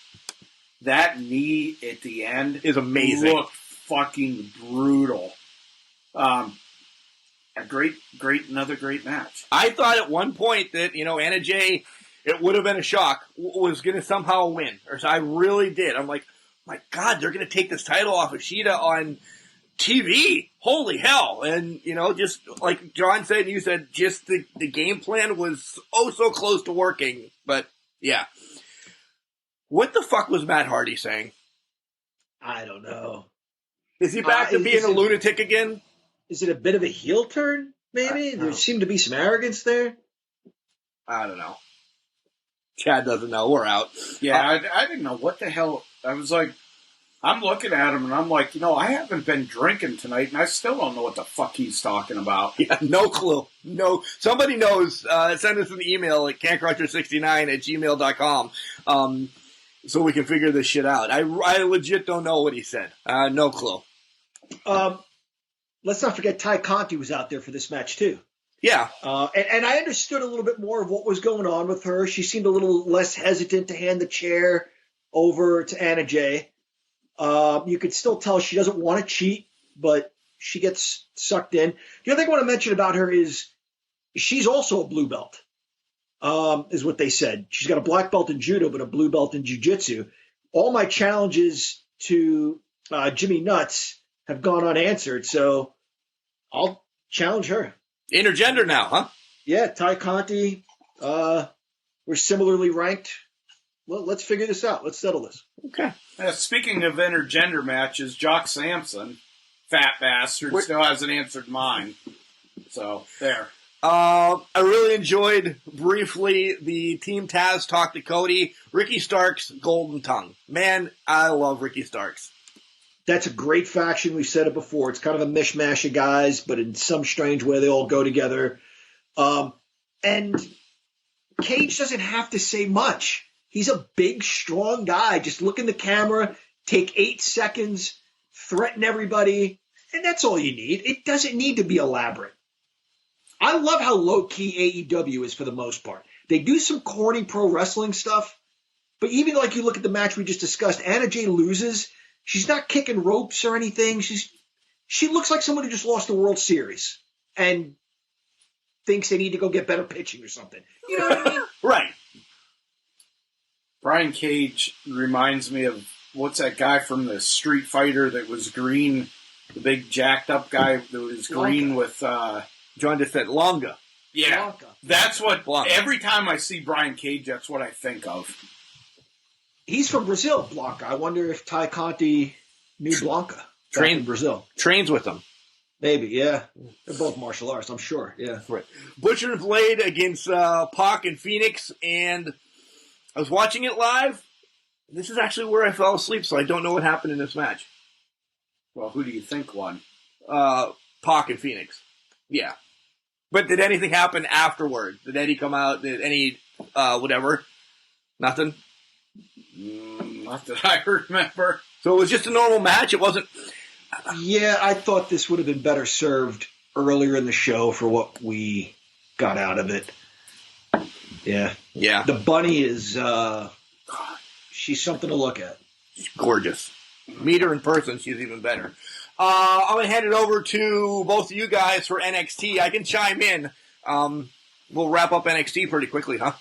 that knee at the end is amazing. Looked fucking brutal. Another great match. I thought at one point that, Anna Jay, it would have been a shock, was going to somehow win. I really did. I'm like, my God, they're going to take this title off of Shida on TV. Holy hell. And, just like John said, and you said, just the game plan was so close to working. But, yeah. What the fuck was Matt Hardy saying? I don't know. Is he back to being a lunatic again? Is it a bit of a heel turn, maybe? There seemed to be some arrogance there. I don't know. Chad doesn't know. We're out. Yeah, I didn't know what the hell. I was like, I'm looking at him and I'm like, I haven't been drinking tonight and I still don't know what the fuck he's talking about. Yeah, no clue. No. Somebody knows. Send us an email at cancrusher69@gmail.com so we can figure this shit out. I legit don't know what he said. No clue. Let's not forget Ty Conti was out there for this match too. Yeah. And I understood a little bit more of what was going on with her. She seemed a little less hesitant to hand the chair over to Anna Jay. You could still tell she doesn't want to cheat, but she gets sucked in. The other thing I want to mention about her is she's also a blue belt, is what they said. She's got a black belt in judo, but a blue belt in jiu-jitsu. All my challenges to Jimmy Nuts have gone unanswered, so I'll challenge her. Intergender now, huh? Yeah, Ty Conti. We're similarly ranked. Well, let's figure this out. Let's settle this. Okay. Speaking of intergender matches, Jock Sampson fat bastard still hasn't answered mine. So, there. I really enjoyed, briefly, the Team Taz talk to Cody. Ricky Starks' golden tongue. Man, I love Ricky Starks. That's a great faction. We've said it before. It's kind of a mishmash of guys, but in some strange way, they all go together. And Cage doesn't have to say much. He's a big, strong guy. Just look in the camera, take 8 seconds, threaten everybody, and that's all you need. It doesn't need to be elaborate. I love how low-key AEW is for the most part. They do some corny pro wrestling stuff, but even like you look at the match we just discussed, Anna Jay loses. She's not kicking ropes or anything. She looks like someone who just lost the World Series and thinks they need to go get better pitching or something. You know what I mean? Right. Brian Cage reminds me of, what's that guy from the Street Fighter that was green? The big jacked up guy that was green with... John just said Longa. Yeah. Blanca. That's what... Blanca. Every time I see Brian Cage, that's what I think of. He's from Brazil, Blanca. I wonder if Ty Conti knew Blanca. Trained in Brazil. Trains with them. Maybe, yeah. They're both martial arts, I'm sure, yeah. Right. Butcher and Blade against Pac and Phoenix, and I was watching it live. This is actually where I fell asleep, so I don't know what happened in this match. Well, who do you think won? Pac and Phoenix. Yeah. But did anything happen afterward? Did Eddie come out? Did any, whatever? Nothing? Not that I remember. So it was just a normal match? It wasn't... Yeah, I thought this would have been better served earlier in the show for what we got out of it. Yeah. Yeah. The bunny is, she's something to look at. She's gorgeous. Meet her in person, she's even better. I'm going to hand it over to both of you guys for NXT. I can chime in. We'll wrap up NXT pretty quickly, huh?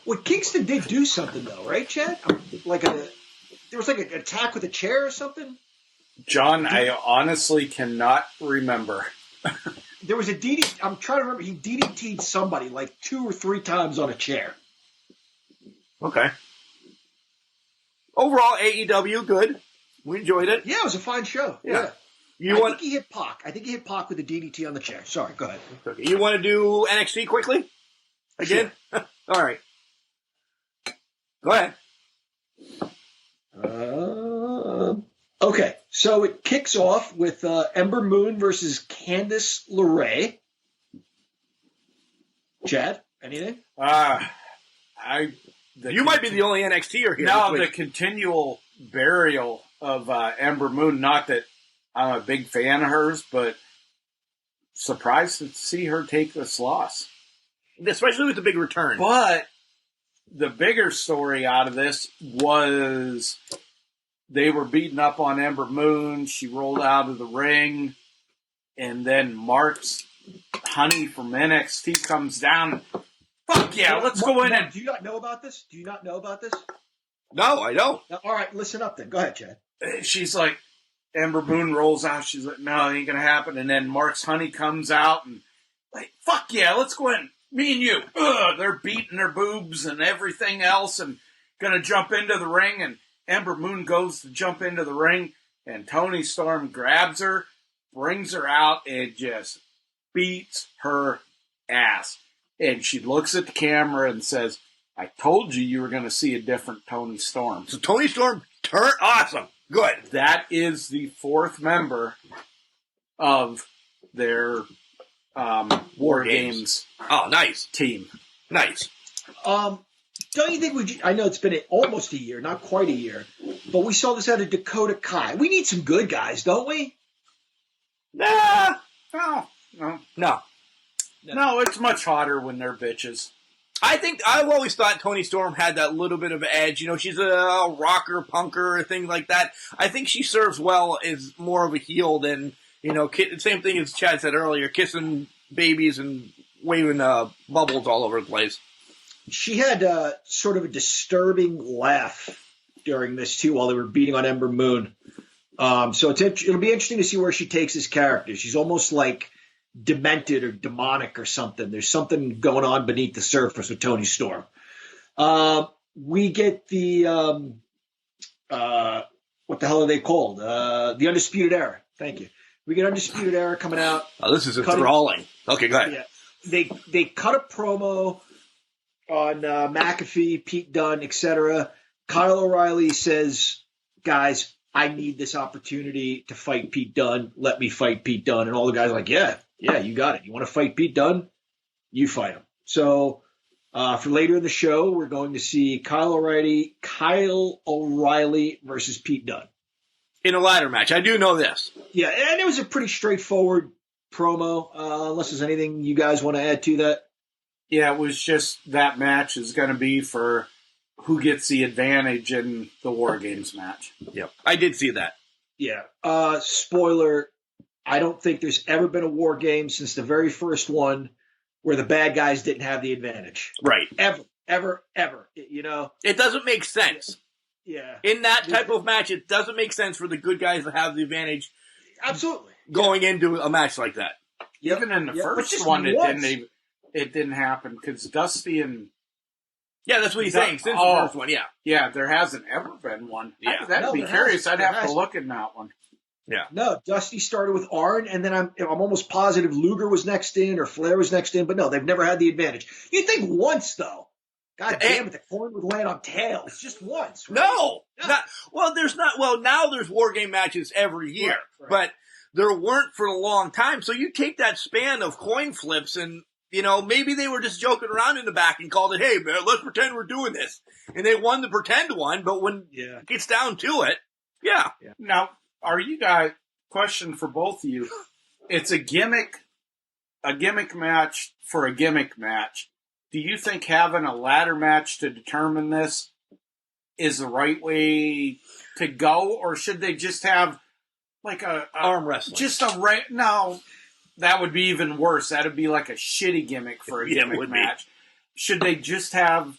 Well, Kingston did do something, though, right, Chad? There was like an attack with a chair or something? John, I honestly cannot remember. There was a DDT. I'm trying to remember. He DDT'd somebody like 2 or 3 times on a chair. Okay. Overall, AEW, good. We enjoyed it. Yeah, it was a fine show. Yeah. I think he hit Pac. I think he hit Pac with a DDT on the chair. Sorry, go ahead. Okay. You want to do NXT quickly? Again? Sure. All right. Go ahead. Okay, so it kicks off with Ember Moon versus Candice LeRae. Chad, anything? You might be the only NXTer here. No, the continual burial of Ember Moon. Not that I'm a big fan of hers, but surprised to see her take this loss. Especially with the big return. But the bigger story out of this was they were beating up on Ember Moon. She rolled out of the ring. And then Mark's honey from NXT comes down. Fuck yeah, let's go in and... Do you not know about this? No, I don't. All right, listen up then. Go ahead, Chad. She's like, Ember Moon rolls out. She's like, no, it ain't going to happen. And then Mark's honey comes out and like, fuck yeah, let's go in. Me and you. They're beating their boobs and everything else and going to jump into the ring. And Ember Moon goes to jump into the ring. And Toni Storm grabs her, brings her out, and just beats her ass. And she looks at the camera and says, I told you were going to see a different Toni Storm. So Toni Storm turned awesome. Good. That is the 4th member of their War Games nice team. Nice. Don't you think I know it's been almost a year, not quite a year, but we saw this out of Dakota Kai. We need some good guys, don't we? Nah. No, it's much hotter when they're bitches. I've always thought Toni Storm had that little bit of edge. You know, she's a rocker, punker, thing like that. I think she serves well as more of a heel than, you know, same thing as Chad said earlier, kissing babies and waving bubbles all over the place. She had sort of a disturbing laugh during this, too, while they were beating on Ember Moon. So it'll be interesting to see where she takes this character. She's almost like demented or demonic or something. There's something going on beneath the surface with Toni Storm. We get the what the hell are they called? The Undisputed Era. Thank you. We get Undisputed Era coming out. Oh, this is enthralling. Okay, go ahead. Yeah, they cut a promo on McAfee, Pete Dunne, etc. Kyle O'Reilly says, "Guys, I need this opportunity to fight Pete Dunne. Let me fight Pete Dunne." And all the guys are like, "Yeah, you got it. You want to fight Pete Dunne? You fight him." So for later in the show, we're going to see Kyle O'Reilly versus Pete Dunne in a ladder match. I do know this. Yeah, and it was a pretty straightforward promo. Unless there's anything you guys want to add to that. Yeah, it was just that match is going to be for who gets the advantage in the War Games match. Yep, I did see that. Yeah. Spoiler, I don't think there's ever been a War Game since the very first one where the bad guys didn't have the advantage. Right. Ever. It doesn't make sense. Yeah. In that type of match, it doesn't make sense for the good guys to have the advantage. Absolutely. Going into a match like that. Even in the first one, it didn't happen because Dusty and... Yeah, that's what he's saying. Since the first one, yeah. Yeah, there hasn't ever been one. Yeah. That'd be curious. I'd have to look in that one. Yeah. No, Dusty started with Arn, and then I'm almost positive Luger was next in or Flair was next in, but no, they've never had the advantage. You'd think once, though. God damn it, the coin would land on tails. Just once. Right? No. Now there's War Game matches every year, right. But there weren't for a long time. So you take that span of coin flips and, maybe they were just joking around in the back and called it, "Hey, man, let's pretend we're doing this." And they won the pretend one, but when it gets down to it, yeah. Now, are you guys, question for both of you, it's a gimmick match for a gimmick match. Do you think having a ladder match to determine this is the right way to go, or should they just have like a arm wrestling? No, that would be even worse. That'd be like a shitty gimmick for a gimmick match. Should they just have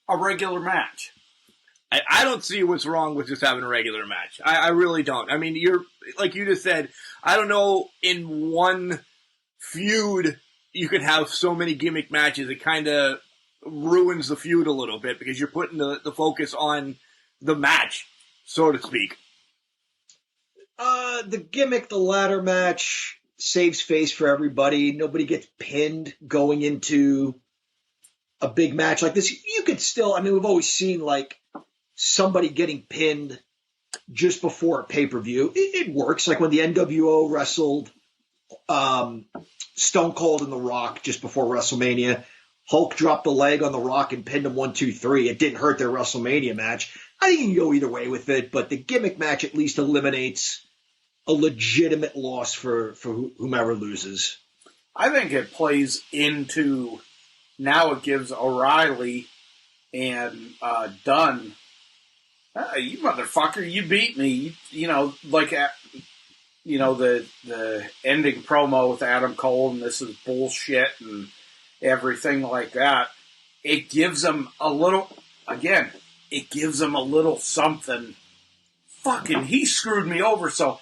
a regular match? I don't see what's wrong with just having a regular match. I really don't. I mean, you're like you just said. I don't know in one feud you could have so many gimmick matches. It kind of ruins the feud a little bit because you're putting the focus on the match, so to speak. The gimmick, the ladder match, saves face for everybody. Nobody gets pinned going into a big match like this. You could still, we've always seen like somebody getting pinned just before a pay-per-view. It works. Like when the NWO wrestled Stone Cold and The Rock just before WrestleMania. Hulk dropped the leg on The Rock and pinned him 1, 2, 3. It didn't hurt their WrestleMania match. I think you can go either way with it, but the gimmick match at least eliminates a legitimate loss for whomever loses. I think it plays into, now it gives O'Reilly and Dunne, you motherfucker, you beat me. The ending promo with Adam Cole and this is bullshit and everything like that. It gives them a little something. Fucking, he screwed me over. So,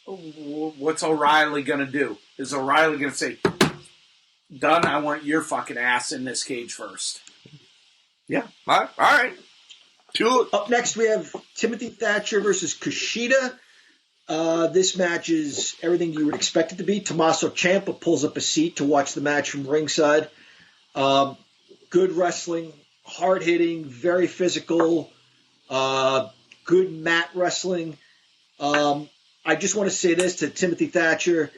what's O'Reilly going to do? Is O'Reilly going to say, Dunne, I want your fucking ass in this cage first? Yeah. All right. Up next, we have Timothy Thatcher versus Kushida. This match is everything you would expect it to be. Tommaso Ciampa pulls up a seat to watch the match from ringside. Good wrestling, hard-hitting, very physical, good mat wrestling. I just want to say this to Timothy Thatcher.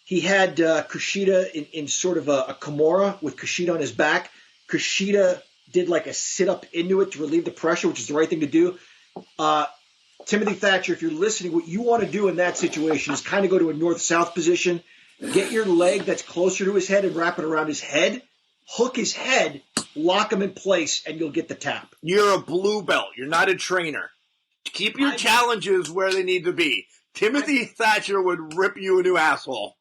He had Kushida in sort of a Kimura with Kushida on his back. Kushida did like a sit-up into it to relieve the pressure, which is the right thing to do. Timothy Thatcher, if you're listening, what you want to do in that situation is kind of go to a north-south position, get your leg that's closer to his head and wrap it around his head, hook his head, lock him in place, and you'll get the tap. You're a blue belt. You're not a trainer. Keep your challenges where they need to be. Timothy Thatcher would rip you a new asshole.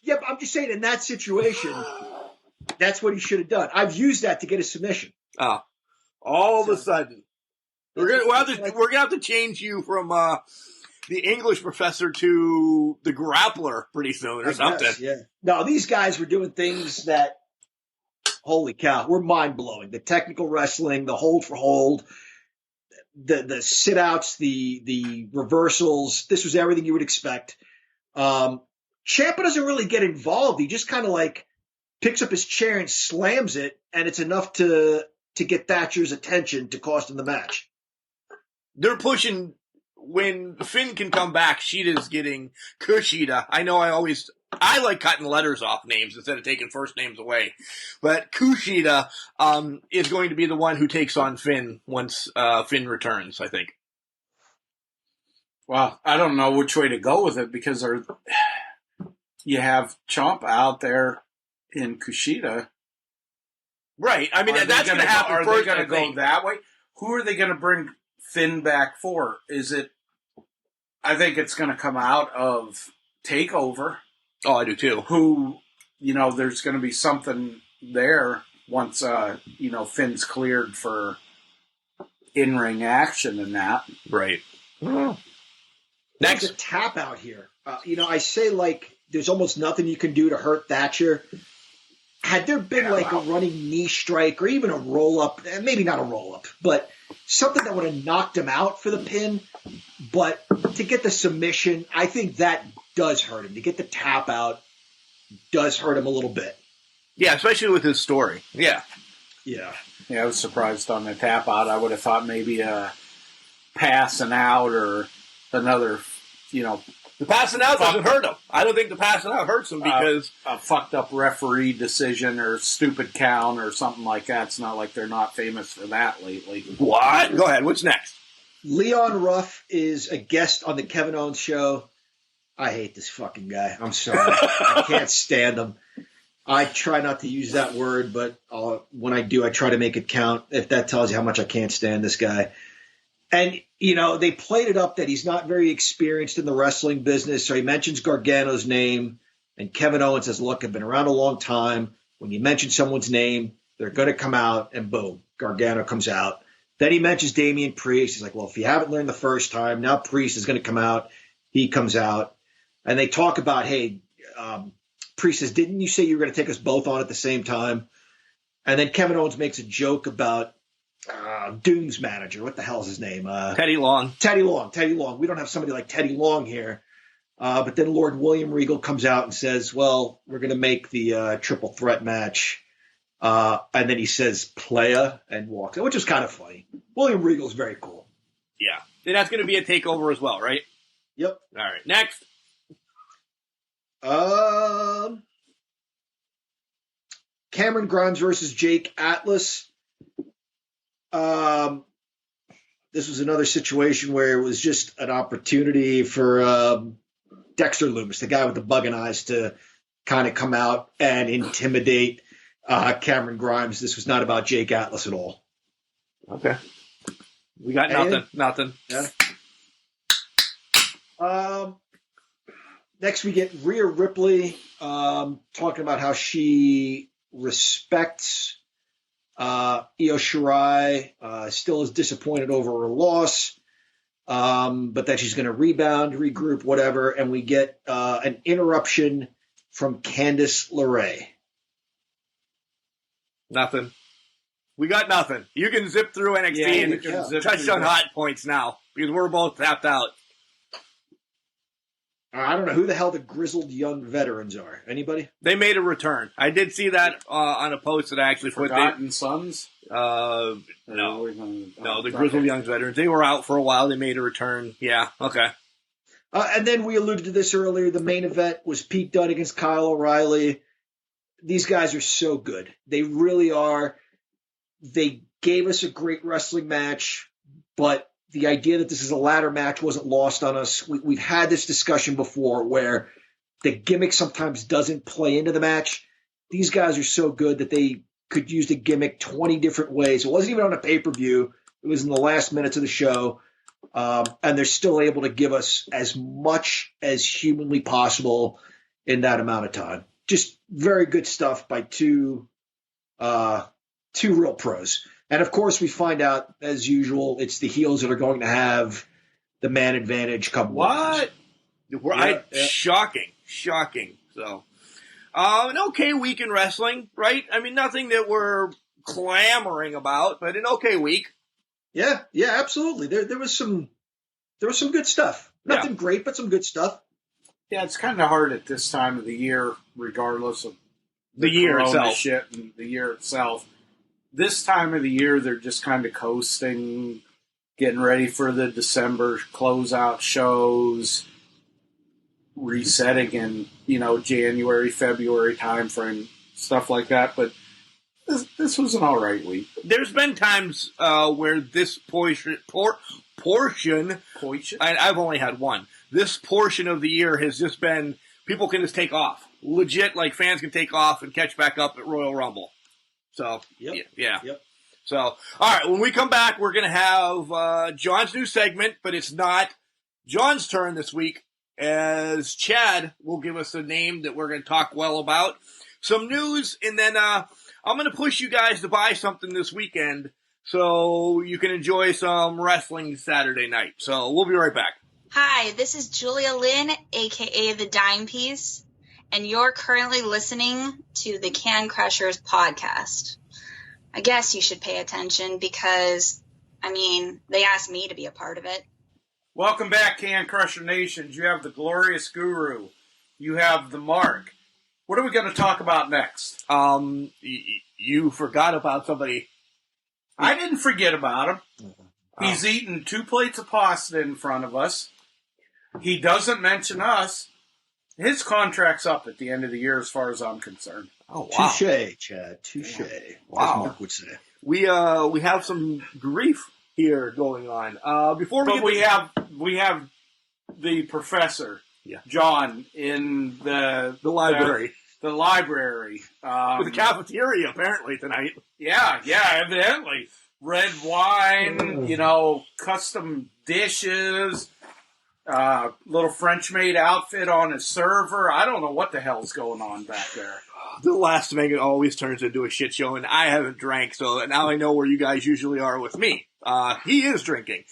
Yeah, but I'm just saying in that situation, that's what he should have done. I've used that to get a submission. Oh, all of a sudden. We're gonna have to change you from the English professor to the grappler pretty soon or something. Guess, yeah. No, these guys were doing things that, holy cow, were mind blowing. The technical wrestling, the hold for hold. the sit outs, the reversals. This was everything you would expect. Ciampa doesn't really get involved. He just kind of like picks up his chair and slams it, and it's enough to get Thatcher's attention to cost him the match. They're pushing when Finn can come back. Sheeta's getting Kushida. I know I like cutting letters off names instead of taking first names away. But Kushida is going to be the one who takes on Finn once Finn returns, I think. Well, I don't know which way to go with it because you have Ciampa out there in Kushida. Right. I mean, that's going to happen first. Are they going to I go that way? Who are they going to bring Finn back for? I think it's going to come out of TakeOver. Oh, I do too. Who, there's going to be something there once, Finn's cleared for in-ring action and that. Right. Next, a tap out here. I say like there's almost nothing you can do to hurt Thatcher. Had there been a running knee strike or even a roll-up, maybe not a roll-up, but something that would have knocked him out for the pin, but to get the submission, I think that does hurt him. To get the tap out does hurt him a little bit. Yeah, especially with his story. Yeah. Yeah. Yeah, I was surprised on the tap out. I would have thought maybe a passing out or another, The passing out doesn't hurt him. I don't think the passing out hurts him because a fucked up referee decision or stupid count or something like that. It's not like they're not famous for that lately. What? Go ahead. What's next? Leon Ruff is a guest on the Kevin Owens show. I hate this fucking guy. I'm sorry. I can't stand him. I try not to use that word, but when I do, I try to make it count. If that tells you how much I can't stand this guy. And, they played it up that he's not very experienced in the wrestling business. So he mentions Gargano's name. And Kevin Owens says, look, I've been around a long time. When you mention someone's name, they're going to come out. And boom, Gargano comes out. Then he mentions Damian Priest. He's like, well, if you haven't learned the first time, now Priest is going to come out. He comes out. And they talk about, hey, Priest says, didn't you say you were going to take us both on at the same time? And then Kevin Owens makes a joke about Doom's manager. What the hell is his name? Teddy Long. Teddy Long. We don't have somebody like Teddy Long here. But then Lord William Regal comes out and says, well, we're going to make the triple threat match. And then he says, playa, and walks out, which is kind of funny. William Regal's very cool. Yeah. And that's going to be a takeover as well, right? Yep. All right. Next. Cameron Grimes versus Jake Atlas. This was another situation where it was just an opportunity for Dexter Lumis, the guy with the bugging eyes, to kind of come out and intimidate Cameron Grimes. This was not about Jake Atlas at all. Okay. We got nothing. Yeah. Next, we get Rhea Ripley talking about how she respects Io Shirai, still is disappointed over her loss, but that she's going to rebound, regroup, whatever. And we get an interruption from Candice LeRae. Nothing. We got nothing. You can zip through NXT and touch on hot points now because we're both tapped out. I don't know who the hell the grizzled young veterans are. Anybody? They made a return. I did see that on a post that I actually put. Forgotten Sons? No, the grizzled young veterans. They were out for a while. They made a return. Yeah, okay. And then we alluded to this earlier. The main event was Pete Dunne against Kyle O'Reilly. These guys are so good. They really are. They gave us a great wrestling match, but the idea that this is a ladder match wasn't lost on us. We've had this discussion before where the gimmick sometimes doesn't play into the match. These guys are so good that they could use the gimmick 20 different ways. It wasn't even on a pay-per-view. It was in the last minutes of the show. And they're still able to give us as much as humanly possible in that amount of time. Just very good stuff by two real pros. And, of course, we find out, as usual, it's the heels that are going to have the man advantage come. What? Shocking. So, an okay week in wrestling, right? I mean, nothing that we're clamoring about, but an okay week. Yeah, absolutely. There was some good stuff. Nothing great, but some good stuff. Yeah, it's kind of hard at this time of the year, regardless of The year Corona itself. shit and the year itself. This time of the year, they're just kind of coasting, getting ready for the December closeout shows, resetting in, January, February timeframe, stuff like that. But this was an all right week. There's been times where this portion, I've only had one. This portion of the year has just been, people can just take off. Legit, like fans can take off and catch back up at Royal Rumble. So, Yep. yeah. Yep. So, all right, when we come back, we're going to have John's new segment, but it's not John's turn this week, as Chad will give us a name that we're going to talk well about, some news, and then I'm going to push you guys to buy something this weekend so you can enjoy some wrestling Saturday night. So we'll be right back. Hi, this is Julia Lynn, aka The Dime Piece, and you're currently listening to the Can Crushers podcast. I guess you should pay attention because, they asked me to be a part of it. Welcome back, Can Crusher Nations. You have the Glorious Guru. You have the Mark. What are we going to talk about next? You forgot about somebody. I didn't forget about him. He's eating 2 plates of pasta in front of us. He doesn't mention us. His contract's up at the end of the year as far as I'm concerned. Oh, wow. Touche, Chad. Touche. Wow. As Mark would say. We have some grief here going on. We have the professor, Yeah. John, in the library. The library. The cafeteria, apparently, tonight. Yeah, evidently. Red wine, custom dishes, little French maid outfit on his server. I don't know what the hell's going on back there. The last thing it always turns into a shit show, and I haven't drank, so now I know where you guys usually are with me. He is drinking.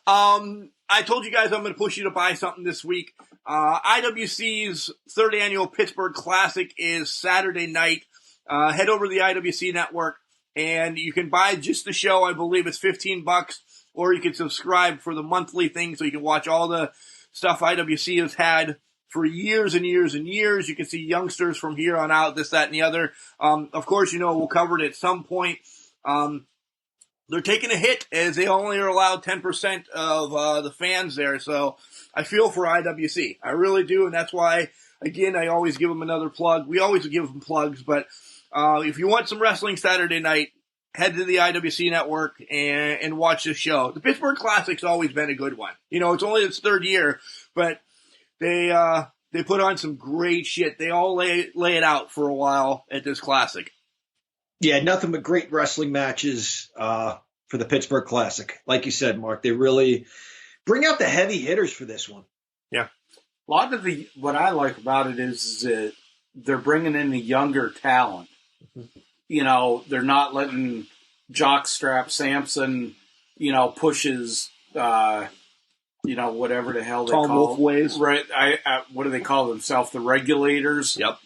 I told you guys I'm going to push you to buy something this week. IWC's third annual Pittsburgh Classic is Saturday night. Head over to the IWC network, and you can buy just the show. I believe it's $15, or you can subscribe for the monthly thing so you can watch all the stuff IWC has had for years and years and years. You can see youngsters from here on out, this, that, and the other. Of course, we'll cover it at some point. They're taking a hit as they only are allowed 10% of the fans there. So I feel for IWC. I really do. And that's why, again, I always give them another plug. We always give them plugs. But if you want some wrestling Saturday night, head to the IWC network and watch the show. The Pittsburgh Classic's always been a good one. It's only its third year, but they put on some great shit. They all lay it out for a while at this Classic. Yeah, nothing but great wrestling matches for the Pittsburgh Classic. Like you said, Mark, they really bring out the heavy hitters for this one. Yeah. A lot of what I like about it is that they're bringing in the younger talent. They're not letting Jockstrap Sampson, push his, whatever the hell they Tom call Wolf ways. Right. What do they call themselves? The Regulators. Yep.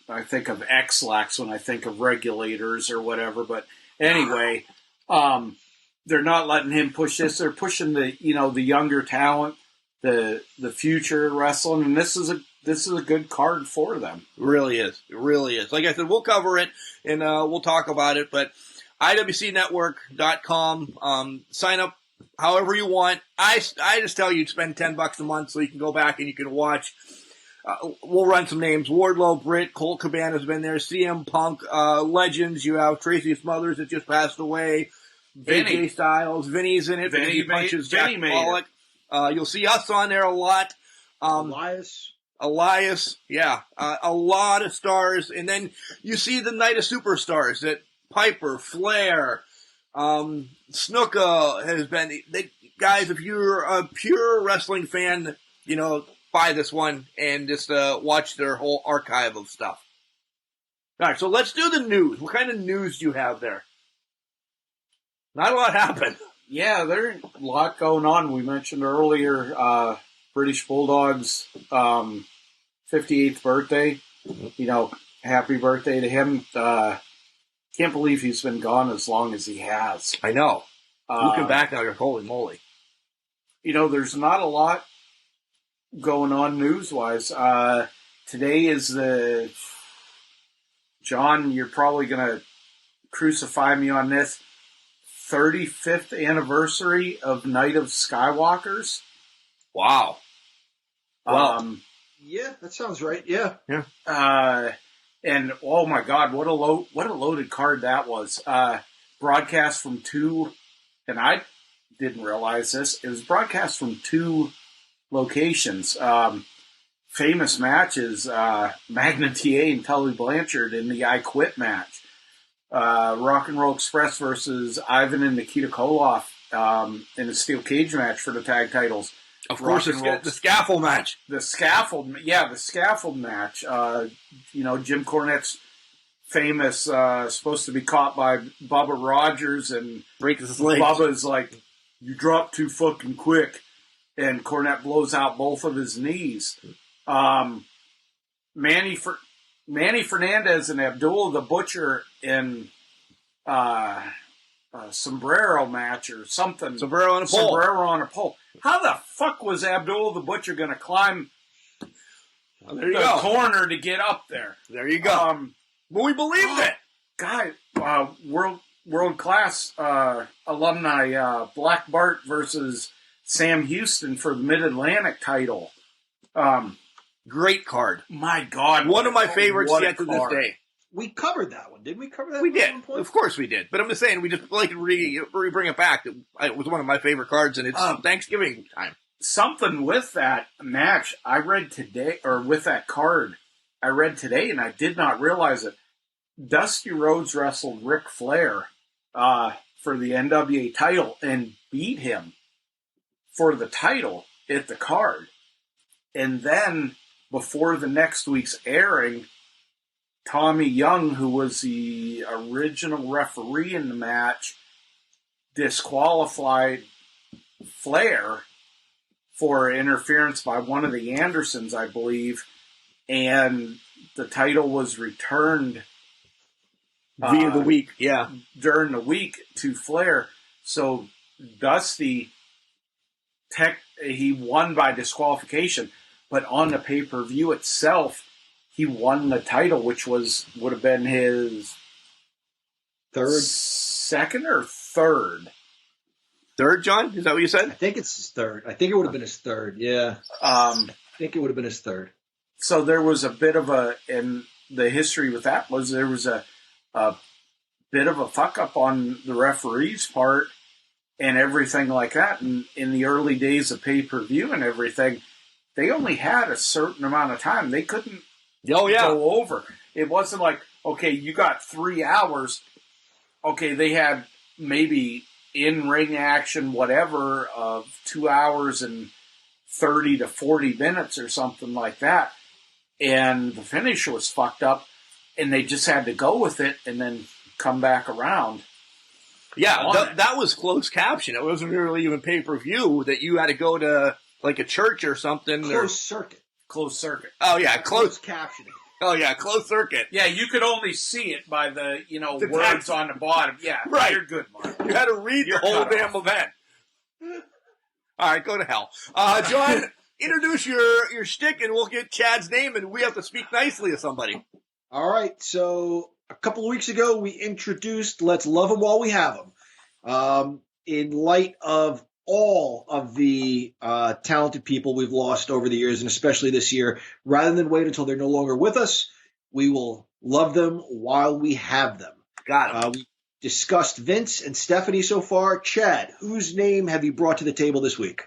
I think of X-Lax when I think of Regulators or whatever. But anyway, they're not letting him push this. They're pushing the younger talent, the future wrestling, and this is a good card for them. It really is. It really is. Like I said, we'll cover it and we'll talk about it. But IWCnetwork.com, sign up however you want. I just tell you to spend $10 a month so you can go back and you can watch. We'll run some names. Wardlow, Britt, Colt Cabana's been there, CM Punk, legends. You have Tracy Smothers that just passed away, Vinny. AJ Styles, Vinny's in it. Vinny punches Jack Pollock. You'll see us on there a lot. Elias, yeah, a lot of stars. And then you see the Night of Superstars that Piper, Flair, Snuka has been. Guys, if you're a pure wrestling fan, buy this one and just watch their whole archive of stuff. All right, so let's do the news. What kind of news do you have there? Not a lot happened. Yeah, there's a lot going on. We mentioned earlier British Bulldog's 58th birthday. Happy birthday to him. Can't believe he's been gone as long as he has. I know. Looking back now, you're holy moly. There's not a lot going on news-wise. Today is John, you're probably going to crucify me on this, 35th anniversary of Night of Skywalkers. Wow. Yeah, that sounds right. Yeah. And oh my God, what a loaded card that was. Broadcast from two, and I didn't realize this. It was broadcast from two locations. Famous matches, Magna TA and Tully Blanchard in the I Quit match. Rock and Roll Express versus Ivan and Nikita Koloff in a steel cage match for the tag titles. Of course, the scaffold match. The scaffold match. Jim Cornette's famous, supposed to be caught by Bubba Rogers, and breaks his legs. Bubba's like, you dropped too fucking quick, and Cornette blows out both of his knees. Manny Fernandez and Abdullah the Butcher in sombrero match or something. Sombrero on a pole. How the fuck was Abdullah the Butcher going to climb the corner to get up there? There you go. But we believed it. Guy, world class alumni, Black Bart versus Sam Houston for the Mid-Atlantic title. Great card. My God. One of my favorites yet to this day. We covered that one. Didn't we cover that We one did. at one point? Of course we did. But I'm just saying, we just like to bring it back. It was one of my favorite cards, and it's Thanksgiving time. Something with that match I read today, or with that card I read today, and I did not realize it. Dusty Rhodes wrestled Ric Flair for the NWA title and beat him for the title at the card. And then, before the next week's airing, Tommy Young, who was the original referee in the match, disqualified Flair for interference by one of the Andersons, I believe, and the title was returned via the week, during the week to Flair. So Dusty, he won by disqualification, but on the pay-per-view itself, he won the title, which would have been his second or third. Third, John? Is that what you said? I think it's his third. I think it would have been his third. Yeah. I think it would have been his third. So there was a bit of and the history with that was there was a bit of a fuck up on the referee's part and everything like that. And in the early days of pay-per-view and everything, they only had a certain amount of time. They couldn't go over. It wasn't like, okay, you got 3 hours. Okay, they had maybe in-ring action, whatever, of 2 hours and 30 to 40 minutes or something like that. And the finish was fucked up, and they just had to go with it and then come back around. Yeah, that was closed caption. It wasn't really even pay-per-view that you had to go to like a church or something. Closed circuit. Oh, yeah, closed captioning. Oh, yeah, closed circuit. Yeah, you could only see it by the words text on the bottom. Yeah, right. You're good, Mark. You had to read the whole damn event. All right, go to hell. John, introduce your shtick, and we'll get Chad's name, and we have to speak nicely to somebody. All right, so a couple of weeks ago, we introduced Let's Love Them While We Have Them. In light of all of the talented people we've lost over the years, and especially this year, rather than wait until they're no longer with us, we will love them while we have them. Got it. We discussed Vince and Stephanie so far. Chad, whose name have you brought to the table this week?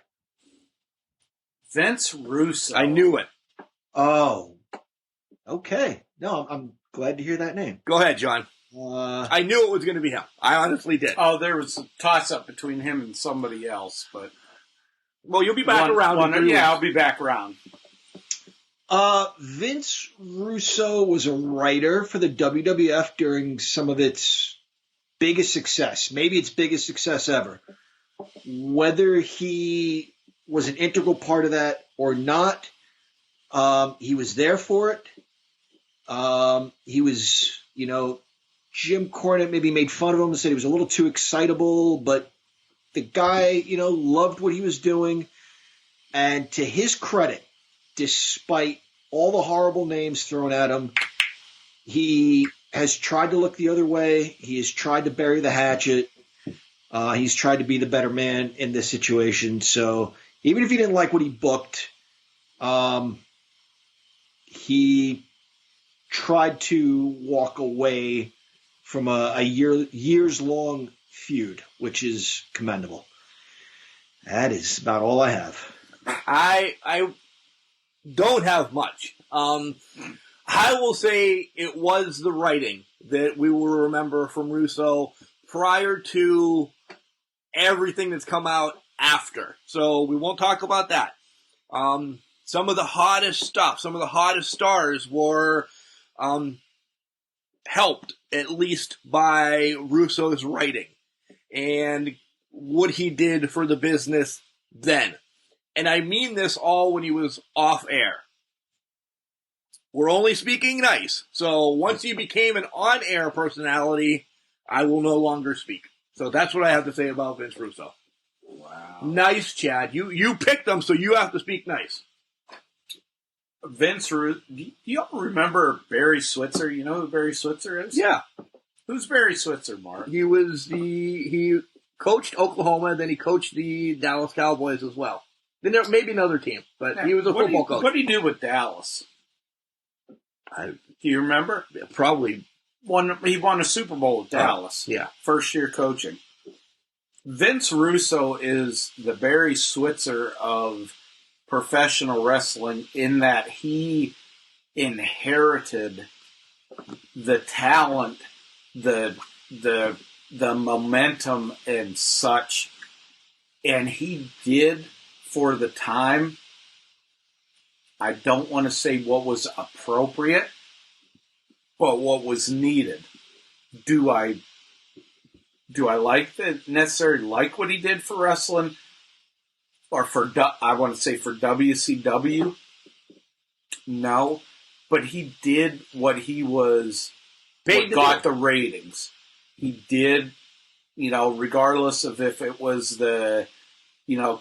Vince Russo. I knew it. Oh, okay. No, I'm glad to hear that name. Go ahead, John. I knew it was going to be him. I honestly did. Oh, there was a toss-up between him and somebody else, but... Well, you'll be back around. Yeah, I'll be back around. Vince Russo was a writer for the WWF during some of its biggest success, maybe its biggest success ever. Whether he was an integral part of that or not, he was there for it. He was, Jim Cornette maybe made fun of him and said he was a little too excitable, but The guy, loved what he was doing. And to his credit, despite all the horrible names thrown at him, he has tried to look the other way. He has tried to bury the hatchet. He's tried to be the better man in this situation. So even if he didn't like what he booked, he tried to walk away from a years-long feud, which is commendable. That is about all I have. I don't have much. I will say it was the writing that we will remember from Russo prior to everything that's come out after. So we won't talk about that. Some of the hottest stuff, some of the hottest stars were helped at least by Russo's writing and what he did for the business then. And I mean this all when he was off air. We're only speaking nice. So once he became an on-air personality, I will no longer speak. So that's what I have to say about Vince Russo. Wow. Nice, Chad. You picked him, so you have to speak nice. Vince Russo. Do y'all remember Barry Switzer? You know who Barry Switzer is? Yeah. Who's Barry Switzer, Mark? He coached Oklahoma, then he coached the Dallas Cowboys as well. Then there maybe another team, but he was a football coach. What did he do with Dallas? Do you remember? Probably. He won a Super Bowl with Dallas. Yeah. First year coaching. Vince Russo is the Barry Switzer of professional wrestling in that he inherited the talent, the momentum and such, and he did for the time. I don't want to say what was appropriate, but what was needed. Do I necessarily like what he did for wrestling? Or I want to say for WCW? No. But he did what he was, what got the ratings. He did, regardless of if it was the,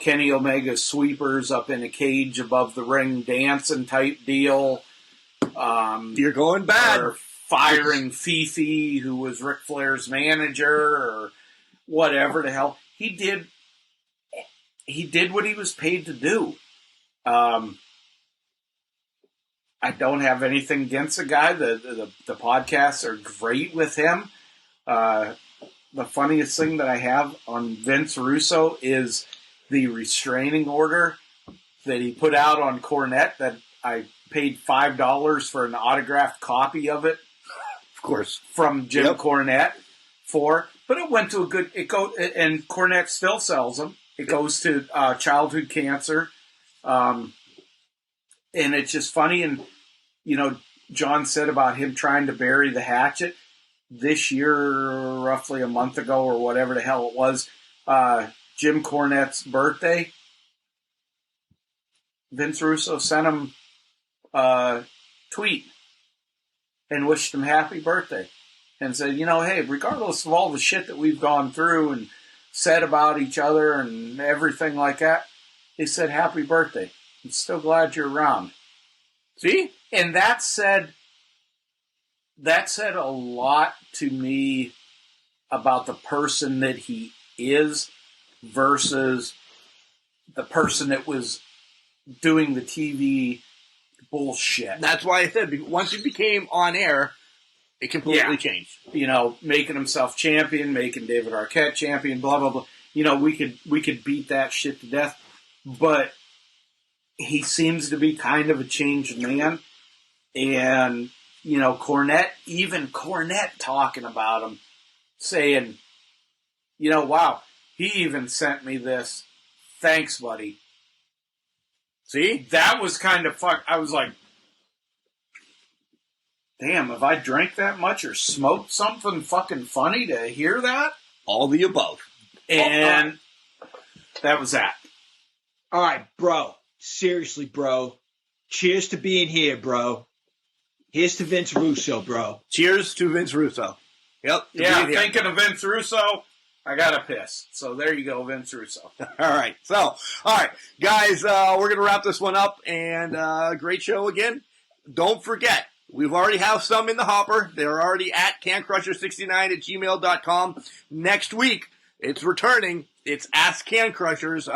Kenny Omega sweepers up in a cage above the ring dancing type deal. You're going bad. Or firing Fifi, who was Ric Flair's manager, or whatever the hell. He did what he was paid to do. I don't have anything against the guy. The podcasts are great with him. The funniest thing that I have on Vince Russo is the restraining order that he put out on Cornette that I paid $5 for an autographed copy of it. Of course. From Jim Cornette but it went to and Cornette still sells them. It goes to childhood cancer. And it's just funny. And, John said about him trying to bury the hatchet this year, roughly a month ago or whatever the hell it was, Jim Cornette's birthday. Vince Russo sent him a tweet and wished him happy birthday and said, hey, regardless of all the shit that we've gone through and said about each other and everything like that, he said, happy birthday. I'm still glad you're around. See? And that said a lot to me about the person that he is versus the person that was doing the TV bullshit. That's why I said once he became on air, it completely changed. Making himself champion, making David Arquette champion, blah blah blah. We could beat that shit to death, but he seems to be kind of a changed man. And Cornette talking about him, saying, wow, he even sent me this. Thanks, buddy. See, that was kind of I was like, damn, have I drank that much or smoked something fucking funny to hear that? All the above. And that was that. All right, bro. Seriously, bro. Cheers to being here, bro. Here's to Vince Russo, bro. Cheers to Vince Russo. Yep. Yeah, thinking of Vince Russo, I got to piss. So there you go, Vince Russo. All right. So, all right, guys, we're going to wrap this one up, and great show again. Don't forget, we've already have some in the hopper. They're already at cancrusher69@gmail.com. Next week, it's returning. It's Ask Can Crushers.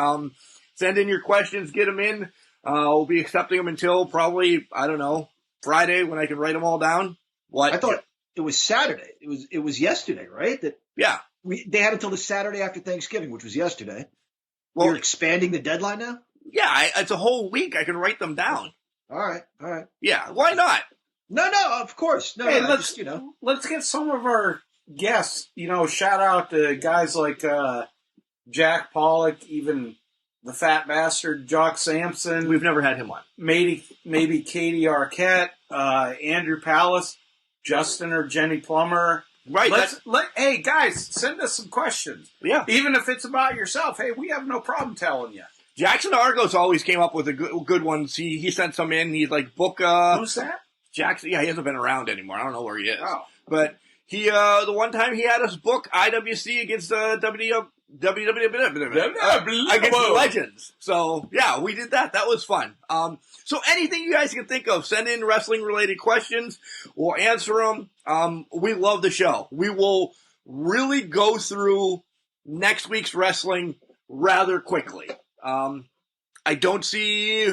Send in your questions. Get them in. We'll be accepting them until probably, I don't know, Friday when I can write them all down. What? I thought it was Saturday. It was yesterday, right? Yeah. They had until the Saturday after Thanksgiving, which was yesterday. Well, you're expanding the deadline now? Yeah, it's a whole week. I can write them down. All right. Yeah, why not? No, of course. No, Hey, let's get some of our guests. Shout out to guys like Jack Pollock, even the fat bastard Jock Sampson. We've never had him on. Maybe Katie Arquette, Andrew Palace, Justin or Jenny Plummer. Right. Hey guys, send us some questions. Yeah. Even if it's about yourself. Hey, we have no problem telling you. Jackson Argos always came up with a good ones. He sent some in. He's like, book. Who's that? Jackson. Yeah, he hasn't been around anymore. I don't know where he is. Oh. But he, the one time he had us book IWC against against the Legends. So yeah, we did that. That was fun. So anything you guys can think of, send in wrestling related questions. We'll answer them. We love the show. We will really go through next week's wrestling rather quickly. I don't see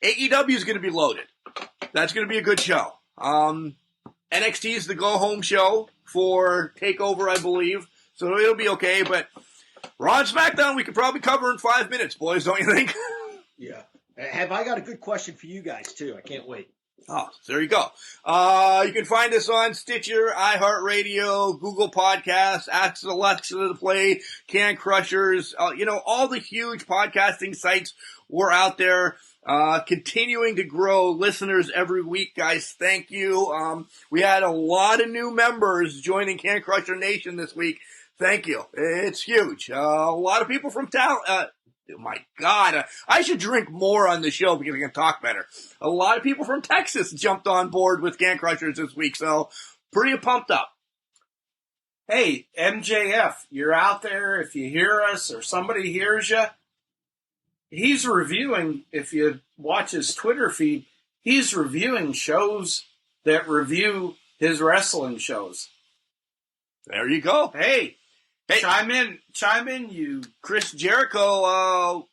AEW is going to be loaded. That's going to be a good show. NXT is the go-home show for TakeOver, I believe. So it'll be okay. But Raw and SmackDown, we could probably cover in 5 minutes, boys, don't you think? Yeah. Have I got a good question for you guys, too? I can't wait. Oh, there you go. You can find us on Stitcher, iHeartRadio, Google Podcasts, Ask Alexa to play, Can Crushers, all the huge podcasting sites. We're out there, continuing to grow listeners every week, guys. Thank you. We had a lot of new members joining Can Crusher Nation this week. Thank you. It's huge. A lot of people from town, my God, I should drink more on the show because I can talk better. A lot of people from Texas jumped on board with Can Crushers this week, so pretty pumped up. Hey, MJF, you're out there. If you hear us or somebody hears you, he's reviewing, if you watch his Twitter feed, he's reviewing shows that review his wrestling shows. There you go. Hey. Chime in, you. Chris Jericho,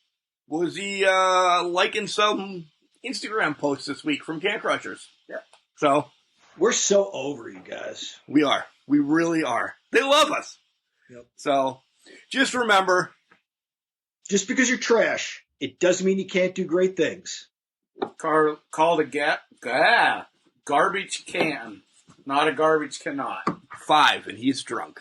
was he liking some Instagram posts this week from Can Crushers? Yeah. So. We're so over you guys. We are. We really are. They love us. Yep. So, just remember. Just because you're trash, it doesn't mean you can't do great things. Called a garbage can, not a garbage cannot. 5, and he's drunk.